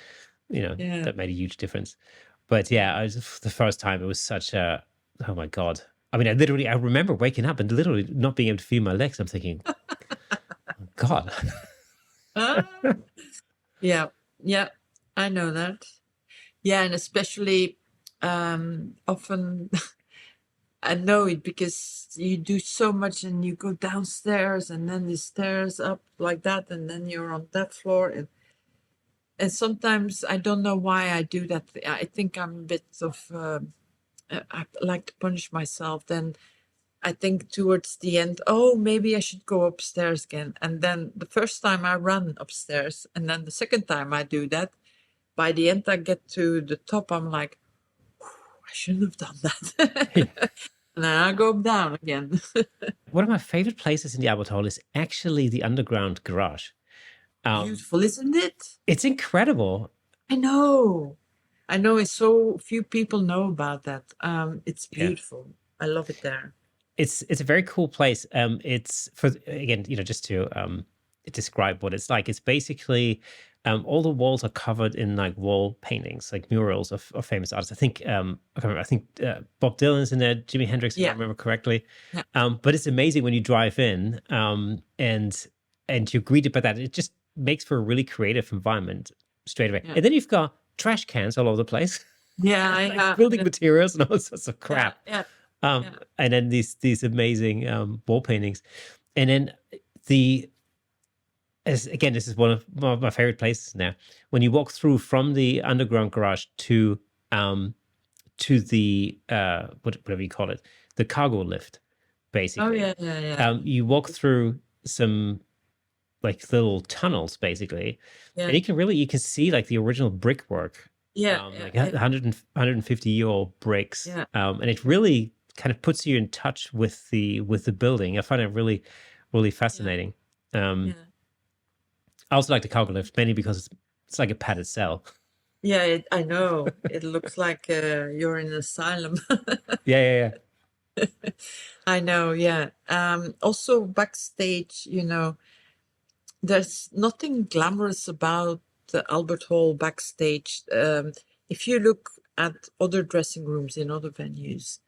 Yeah. That made a huge difference. But yeah, the first time it was such a, oh my God. I mean, I remember waking up and literally not being able to feel my legs. I'm thinking, oh God. Ah, yeah. Yeah. I know that. Yeah, and especially often I know it because you do so much and you go downstairs and then the stairs up like that and then you're on that floor and sometimes I don't know why I do that. I think I'm a bit of I like to punish myself. Then I think towards the end, oh, maybe I should go upstairs again. And then the first time I run upstairs, and then the second time I do that, by the end I get to the top, I'm like, I shouldn't have done that. And then I go down again. One of my favorite places in the Albert Hall is actually the underground garage. Beautiful, isn't it? It's incredible. I know. I know it's so few people know about that. It's Yeah. beautiful. I love it there. It's a very cool place. It's for, again, just to describe what it's like. It's basically all the walls are covered in like wall paintings, like murals of famous artists. I think I can't remember, I think Bob Dylan's in there, Jimi Hendrix, if I Yeah. remember correctly. Yeah. But it's amazing when you drive in and you're greeted by that. It just makes for a really creative environment straight away. Yeah. And then you've got trash cans all over the place. Yeah, I Like have building materials and all sorts of crap. Yeah. And then these amazing wall paintings, and then again, this is one of my favorite places now. When you walk through from the underground garage to the whatever you call it, the cargo lift, basically. Oh yeah. You walk through some like little tunnels, basically, Yeah. and you can see like the original brickwork. Like 150-year-old bricks. Yeah. And it really kind of puts you in touch with the building. I find it really, really fascinating. Yeah. I also like the cargo lift, mainly because it's like a padded cell. Yeah, I know. It looks like you're in an asylum. Yeah. I know, yeah. Also backstage, there's nothing glamorous about the Albert Hall backstage. If you look at other dressing rooms in other venues,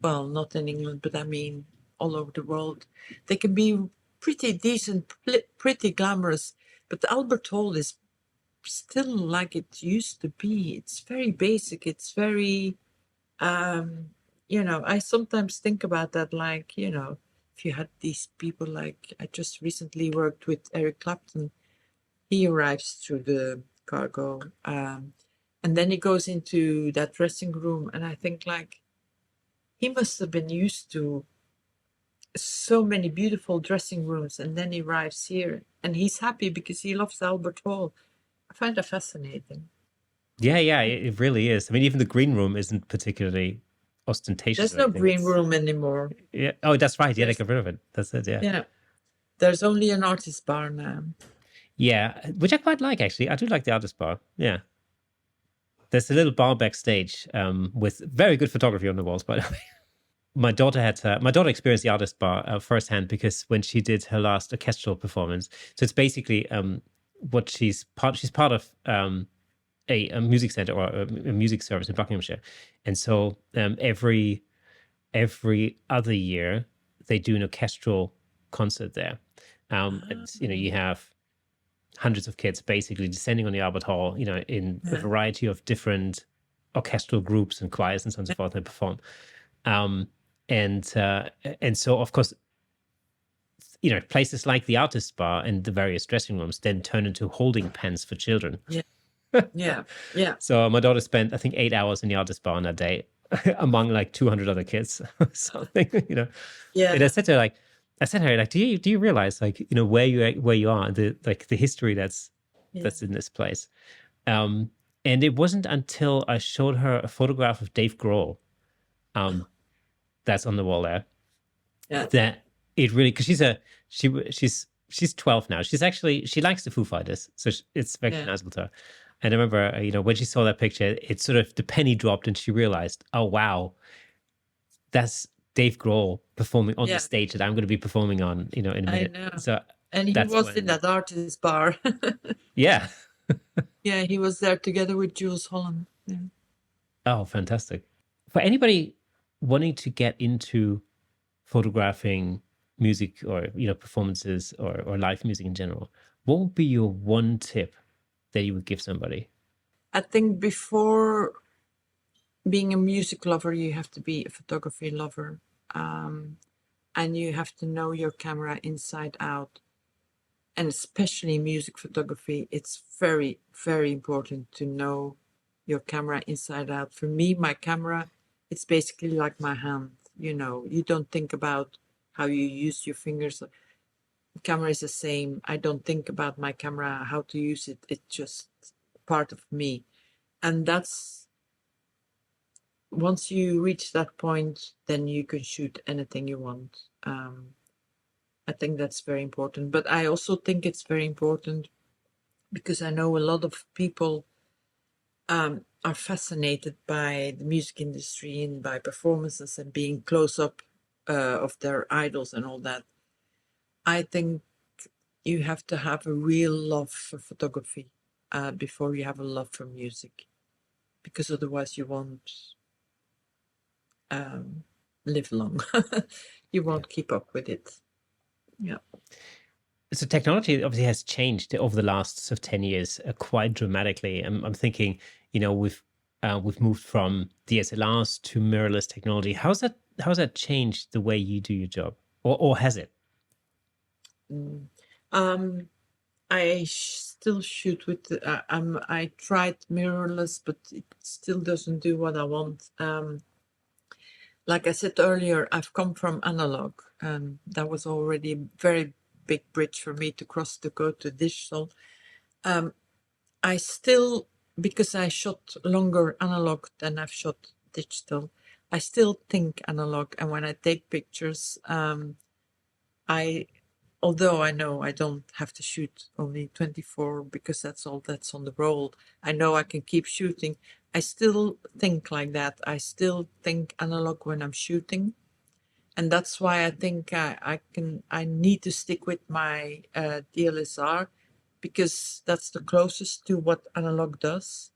well, not in England, but I mean all over the world, they can be pretty decent, pretty glamorous. But the Albert Hall is still like it used to be. It's very basic. It's very, I sometimes think about that, like, if you had these people, like I just recently worked with Eric Clapton. He arrives through the cargo, and then he goes into that dressing room, and I think like he must have been used to so many beautiful dressing rooms, and then he arrives here, and he's happy because he loves Albert Hall. I find that fascinating. Yeah, it really is. I mean, even the green room isn't particularly ostentatious. There's no green room anymore. Yeah. Oh, that's right. Yeah, they got rid of it. That's it. Yeah. Yeah. There's only an artist bar now. Yeah, which I quite like, actually. I do like the artist bar. Yeah. There's a little bar backstage with very good photography on the walls, by the way. My daughter experienced the artist bar firsthand, because when she did her last orchestral performance, so it's basically what she's part of a music center or a music service in Buckinghamshire, and so every other year they do an orchestral concert there, and you have hundreds of kids basically descending on the Albert Hall, in a variety of different orchestral groups and choirs and so on and so forth, and perform. And so of course, places like the artist bar and the various dressing rooms then turn into holding pens for children. Yeah. So my daughter spent, I think, 8 hours in the artist bar on that day among like 200 other kids or something, Yeah. And I said to her, like, do you realize, like, where you are, the history that's in this place. And it wasn't until I showed her a photograph of Dave Grohl, that's on the wall there, that it really, because she's 12 now. She likes the Foo Fighters, so it's recognizable to her. And I remember, when she saw that picture, it sort of, the penny dropped, and she realized, oh wow, that's Dave Grohl performing on the Yeah, stage that I'm going to be performing on, in a I minute. know. So And he that's was in when, that artist bar. yeah. Yeah, he was there together with Jules Holland. Yeah. Oh, fantastic. For anybody wanting to get into photographing music, or, performances, or live music in general, what would be your one tip that you would give somebody? I think before being a music lover, you have to be a photography lover. Um, and you have to know your camera inside out. And especially music photography, it's very, very important to know your camera inside out. For me, my camera, it's basically like my hand. You don't think about how you use your fingers. The camera is the same. I don't think about my camera, how to use it. It's just part of me. And that's once you reach that point, then you can shoot anything you want. I think that's very important. But I also think it's very important because I know a lot of people are fascinated by the music industry and by performances and being close up of their idols and all that. I think you have to have a real love for photography before you have a love for music, because otherwise you won't live long. You Yeah. won't keep up with it. Yeah. So technology obviously has changed over the last sort of 10 years quite dramatically. I'm thinking, we've moved from DSLRs to mirrorless technology. How's that changed the way you do your job, or has it? Mm. Um, I still shoot with I tried mirrorless, but it still doesn't do what I want. Like I said earlier, I've come from analog, and that was already a very big bridge for me to cross to go to digital. I still, because I shot longer analog than I've shot digital, I still think analog. And when I take pictures, I, although I know I don't have to shoot only 24 because that's all that's on the roll, I know I can keep shooting. I still think like that. I still think analog when I'm shooting. And that's why I think I need to stick with my DLSR, because that's the closest to what analog does.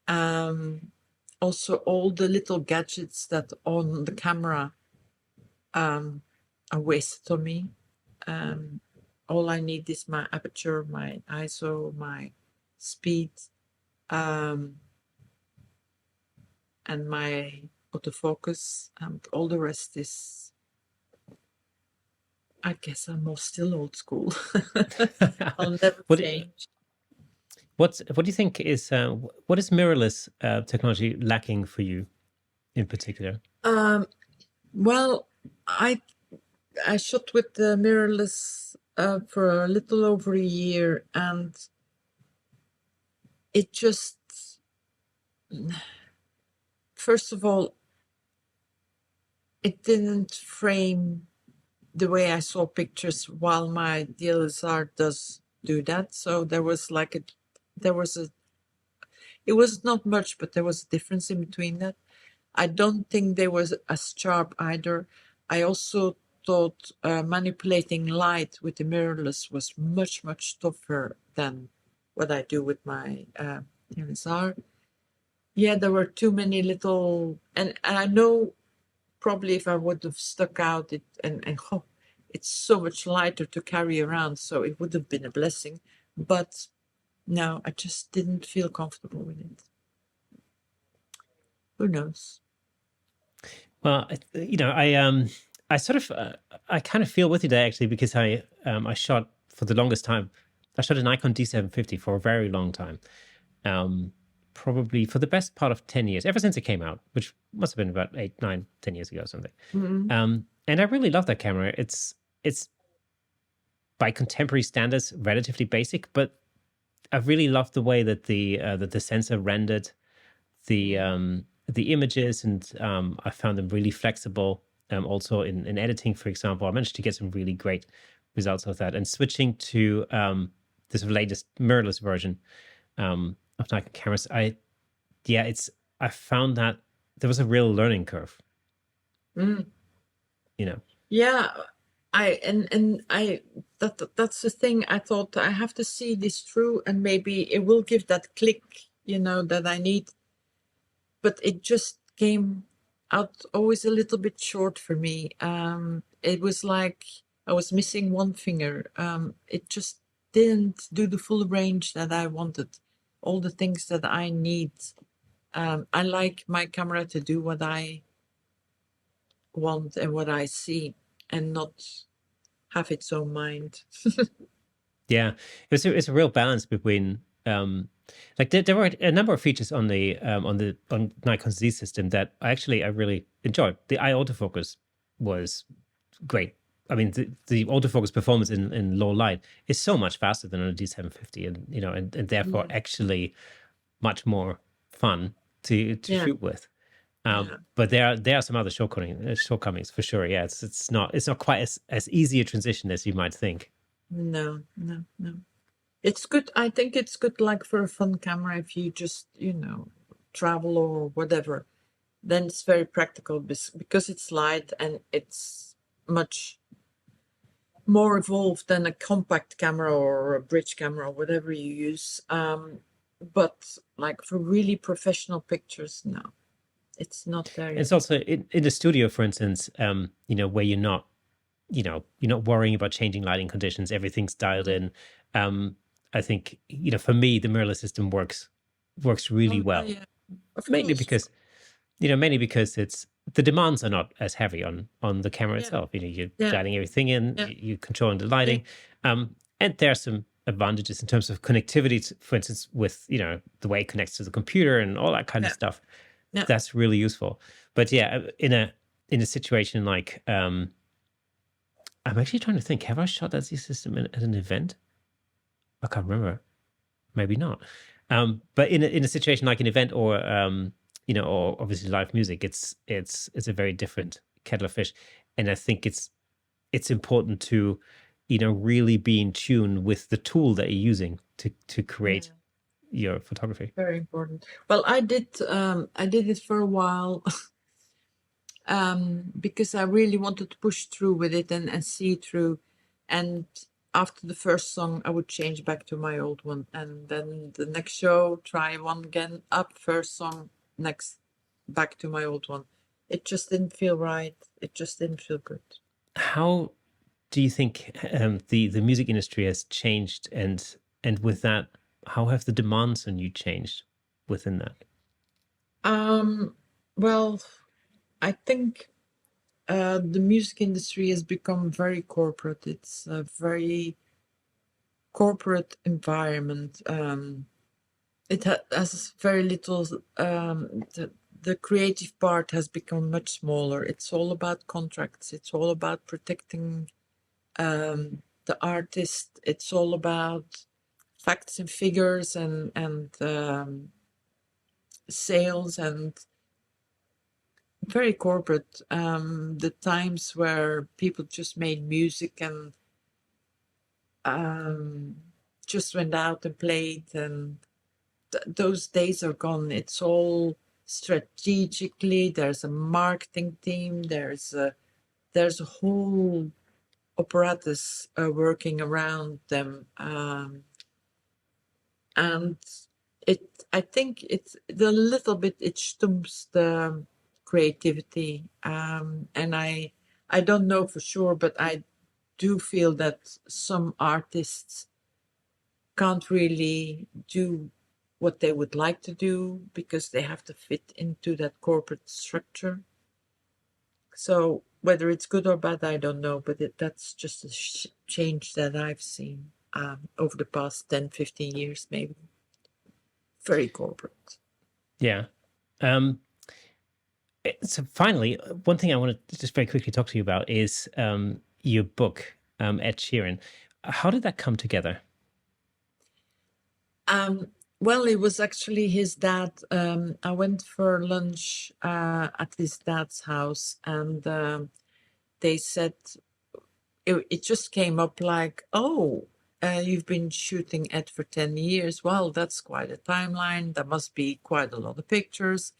Also, all the little gadgets that on the camera are wasted on me. All I need is my aperture, my ISO, my speed, um, and my autofocus. All the rest is, I guess I'm still old school. I'll never what change. what do you think is what is mirrorless technology lacking for you in particular? Um, well, I I shot with the mirrorless for a little over a year, and it just, first of all, it didn't frame the way I saw pictures, while my DLSR does do that. So there was like there was a, it was not much, but there was a difference in between that. I don't think they was as sharp either. I also thought manipulating light with the mirrorless was much, much tougher than what I do with my DLSR. Yeah, there were too many little, and I know probably if I would have stuck out it, and oh, it's so much lighter to carry around, so it would have been a blessing. But no, I just didn't feel comfortable with it. Who knows? Well, I sort of, I kind of feel with you there actually, because I shot for the longest time. I shot an Nikon D750 for a very long time, um, probably for the best part of 10 years, ever since it came out, which must have been about 8, 9, 10 years ago or something. Mm-hmm. And I really love that camera. It's by contemporary standards relatively basic, but I really love the way that the sensor rendered the images, and I found them really flexible. Also in editing, for example, I managed to get some really great results of that. And switching to this latest mirrorless version of Nikon cameras, I found that there was a real learning curve. Mm. you know. Yeah, I that's the thing. I thought I have to see this through, and maybe it will give that click, that I need. But it just came out always a little bit short for me. It was like I was missing one finger. It just didn't do the full range that I wanted, all the things that I need. I like my camera to do what I want and what I see, and not have its own mind. Yeah, it's a real balance between like there were a number of features on on Nikon's Z system that I really enjoyed. The eye autofocus was great. I mean, the autofocus performance in low light is so much faster than on a D750, and and therefore Yeah, actually much more fun to yeah, shoot with. yeah. But there are some other shortcomings for sure. Yeah, it's not quite as easy a transition as you might think. No, no, no. It's good. I think it's good, like for a fun camera, if you just, travel or whatever. Then it's very practical because it's light and it's much more evolved than a compact camera or a bridge camera or whatever you use. But like for really professional pictures, no, it's not there It's yet. also in the studio, for instance, where you're not worrying about changing lighting conditions. Everything's dialed Mm. in. I think for me, the mirrorless system works really Oh, yeah, well, yeah. Of mainly course. because it's the demands are not as heavy on the camera Yeah, itself. You're yeah, dialing everything in, yeah, you're controlling the yeah, lighting, and there are some advantages in terms of connectivity, for instance, with the way it connects to the computer and all that kind of yeah, stuff. yeah. That's really useful. But yeah, in a situation like I'm actually trying to think, have I shot that Z system at an event? I can't remember. Maybe not. But in a situation like an event or or obviously live music, it's a very different kettle of fish, and I think it's important to really be in tune with the tool that you're using to create Yeah. your photography. Very important. Well, I did it for a while, because I really wanted to push through with it and see through. And after the first song, I would change back to my old one. And then the next show, try one again, up first song, next back to my old one. It just didn't feel right. It just didn't feel good. How do you think the music industry has changed, and with that, how have the demands on you changed within that? Um, well, I think the music industry has become very corporate. It's a very corporate environment. It has very little. The creative part has become much smaller. It's all about contracts. It's all about protecting the artist. It's all about facts and figures and sales and very corporate. The times where people just made music and um, just went out and played, and those days are gone. It's all strategically. There's a marketing team. There's a whole apparatus working around them, and it. I think it's the little bit. It stumps the creativity, and I don't know for sure, but I do feel that some artists can't really do what they would like to do because they have to fit into that corporate structure. So whether it's good or bad, I don't know, but that's just a change that I've seen over the past 10, 15 years, maybe. Very corporate. Yeah. Um, so finally, one thing I want to just very quickly talk to you about is your book, Ed Sheeran. How did that come together? Um, well, it was actually his dad. I went for lunch at his dad's house, and they said it just came up like, oh, you've been shooting Ed for 10 years. Well, that's quite a timeline. There must be quite a lot of pictures.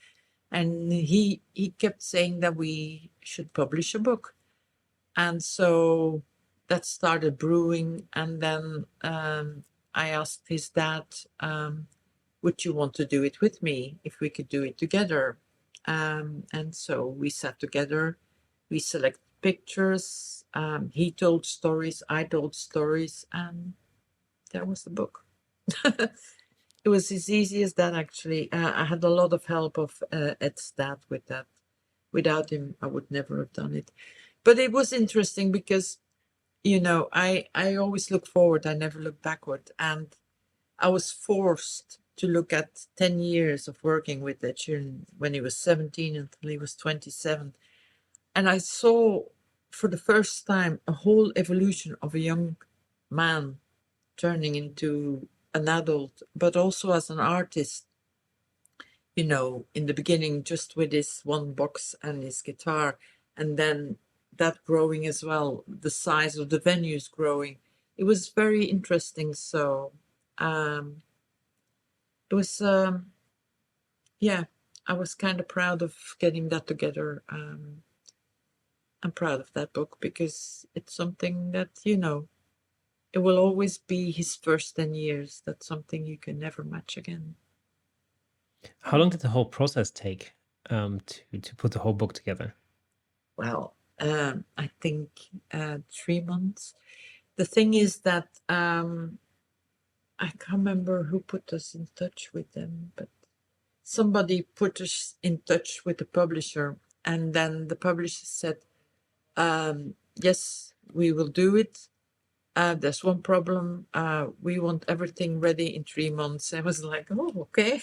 And he kept saying that we should publish a book. And so that started brewing. And then I asked his dad, would you want to do it with me if we could do it together? And so we sat together, we selected pictures, he told stories, I told stories, and there was the book. It was as easy as that, actually. I had a lot of help of Ed's dad with that. Without him, I would never have done it. But it was interesting because, I always look forward, I never look backward. And I was forced to look at 10 years of working with Ed Sheeran when he was 17 until he was 27. And I saw for the first time a whole evolution of a young man turning into an adult, but also as an artist, in the beginning, just with his one box and his guitar, and then that growing as well, the size of the venues growing. It was very interesting. So um, it was, yeah, I was kind of proud of getting that together. I'm proud of that book because it's something that, it will always be his first 10 years. That's something you can never match again. How long did the whole process take to put the whole book together? Well, I think 3 months. The thing is that I can't remember who put us in touch with them, but somebody put us in touch with the publisher, and then the publisher said, yes, we will do it. There's one problem. We want everything ready in 3 months. I was like, oh, okay.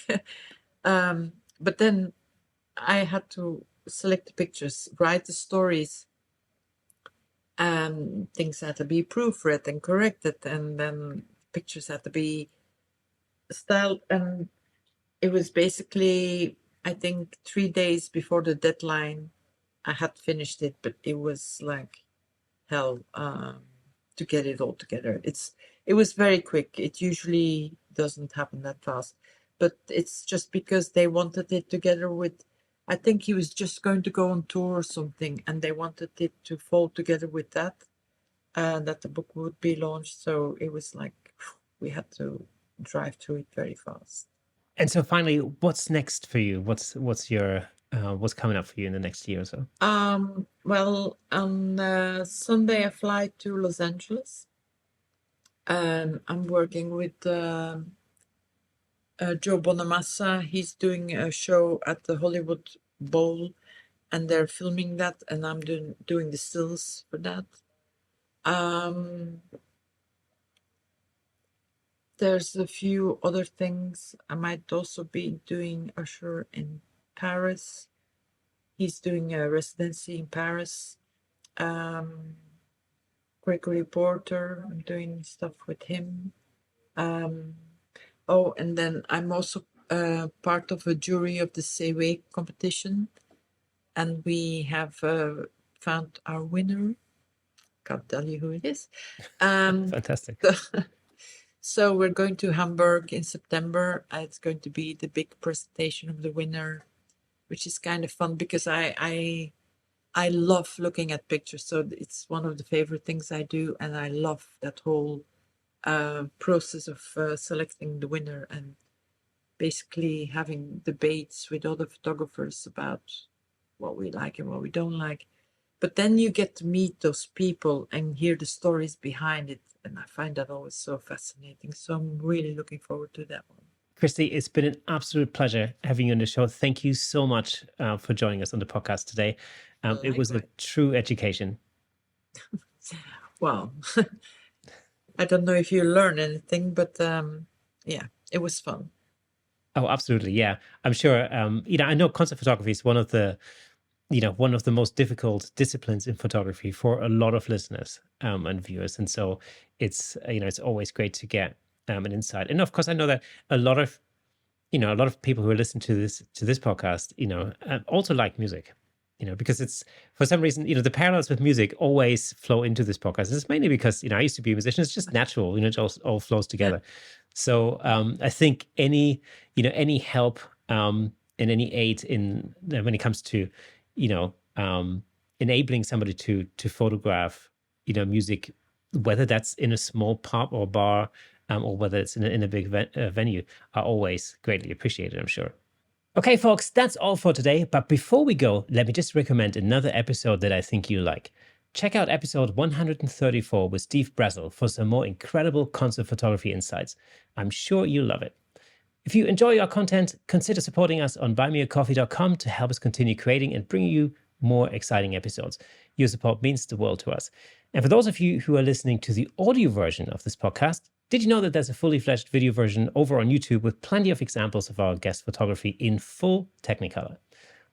But then I had to select the pictures, write the stories. Things had to be proofread and corrected, and then pictures had to be styled. And it was basically, I think, 3 days before the deadline, I had finished it, but it was like hell to get it all together. It was very quick. It usually doesn't happen that fast, but it's just because they wanted it together with. I think he was just going to go on tour or something, and they wanted it to fall together with that, that the book would be launched. So it was like we had to drive through it very fast. And so finally, what's next for you? What's your what's coming up for you in the next year or so? Well, on Sunday I fly to Los Angeles. I'm working with Joe Bonamassa. He's doing a show at the Hollywood Bowl, and they're filming that, and I'm doing the stills for that. There's a few other things. I might also be doing Usher in Paris. He's doing a residency in Paris. Gregory Porter, I'm doing stuff with him. Oh, and then I'm also part of a jury of the Seaway competition, and we have found our winner. Can't tell you who it is. Fantastic. So we're going to Hamburg in September. It's going to be the big presentation of the winner, which is kind of fun because I love looking at pictures. So it's one of the favorite things I do, and I love that whole process of selecting the winner and basically having debates with other photographers about what we like and what we don't like. But then you get to meet those people and hear the stories behind it. And I find that always so fascinating. So I'm really looking forward to that one. Christie, it's been an absolute pleasure having you on the show. Thank you so much for joining us on the podcast today. It was a Likewise. true education. Well, I don't know if you learn anything, but yeah, it was fun. Oh, absolutely. Yeah. I'm sure, I know concert photography is one of the most difficult disciplines in photography for a lot of listeners and viewers. And so it's always great to get an insight. And of course, I know that a lot of people who are listening to this podcast, also like music, because it's for some reason, the parallels with music always flow into this podcast. It's mainly because, I used to be a musician. It's just natural, it all flows together. So I think any help and any aid in when it comes to, enabling somebody to photograph, music, whether that's in a small pub or bar, or whether it's in a big venue, are always greatly appreciated, I'm sure. Okay, folks, that's all for today. But before we go, let me just recommend another episode that I think you like. Check out episode 134 with Steve Brazel for some more incredible concert photography insights. I'm sure you'll love it. If you enjoy our content, consider supporting us on buymeacoffee.com to help us continue creating and bringing you more exciting episodes. Your support means the world to us. And for those of you who are listening to the audio version of this podcast, did you know that there's a fully fledged video version over on YouTube with plenty of examples of our guest photography in full Technicolor?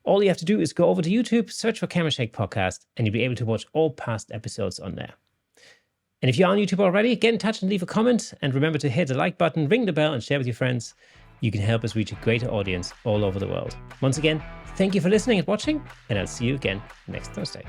All you have to do is go over to YouTube, search for Camera Shake Podcast, and you'll be able to watch all past episodes on there. And if you're on YouTube already, get in touch and leave a comment. And remember to hit the like button, ring the bell, and share with your friends. You can help us reach a greater audience all over the world. Once again, thank you for listening and watching, and I'll see you again next Thursday.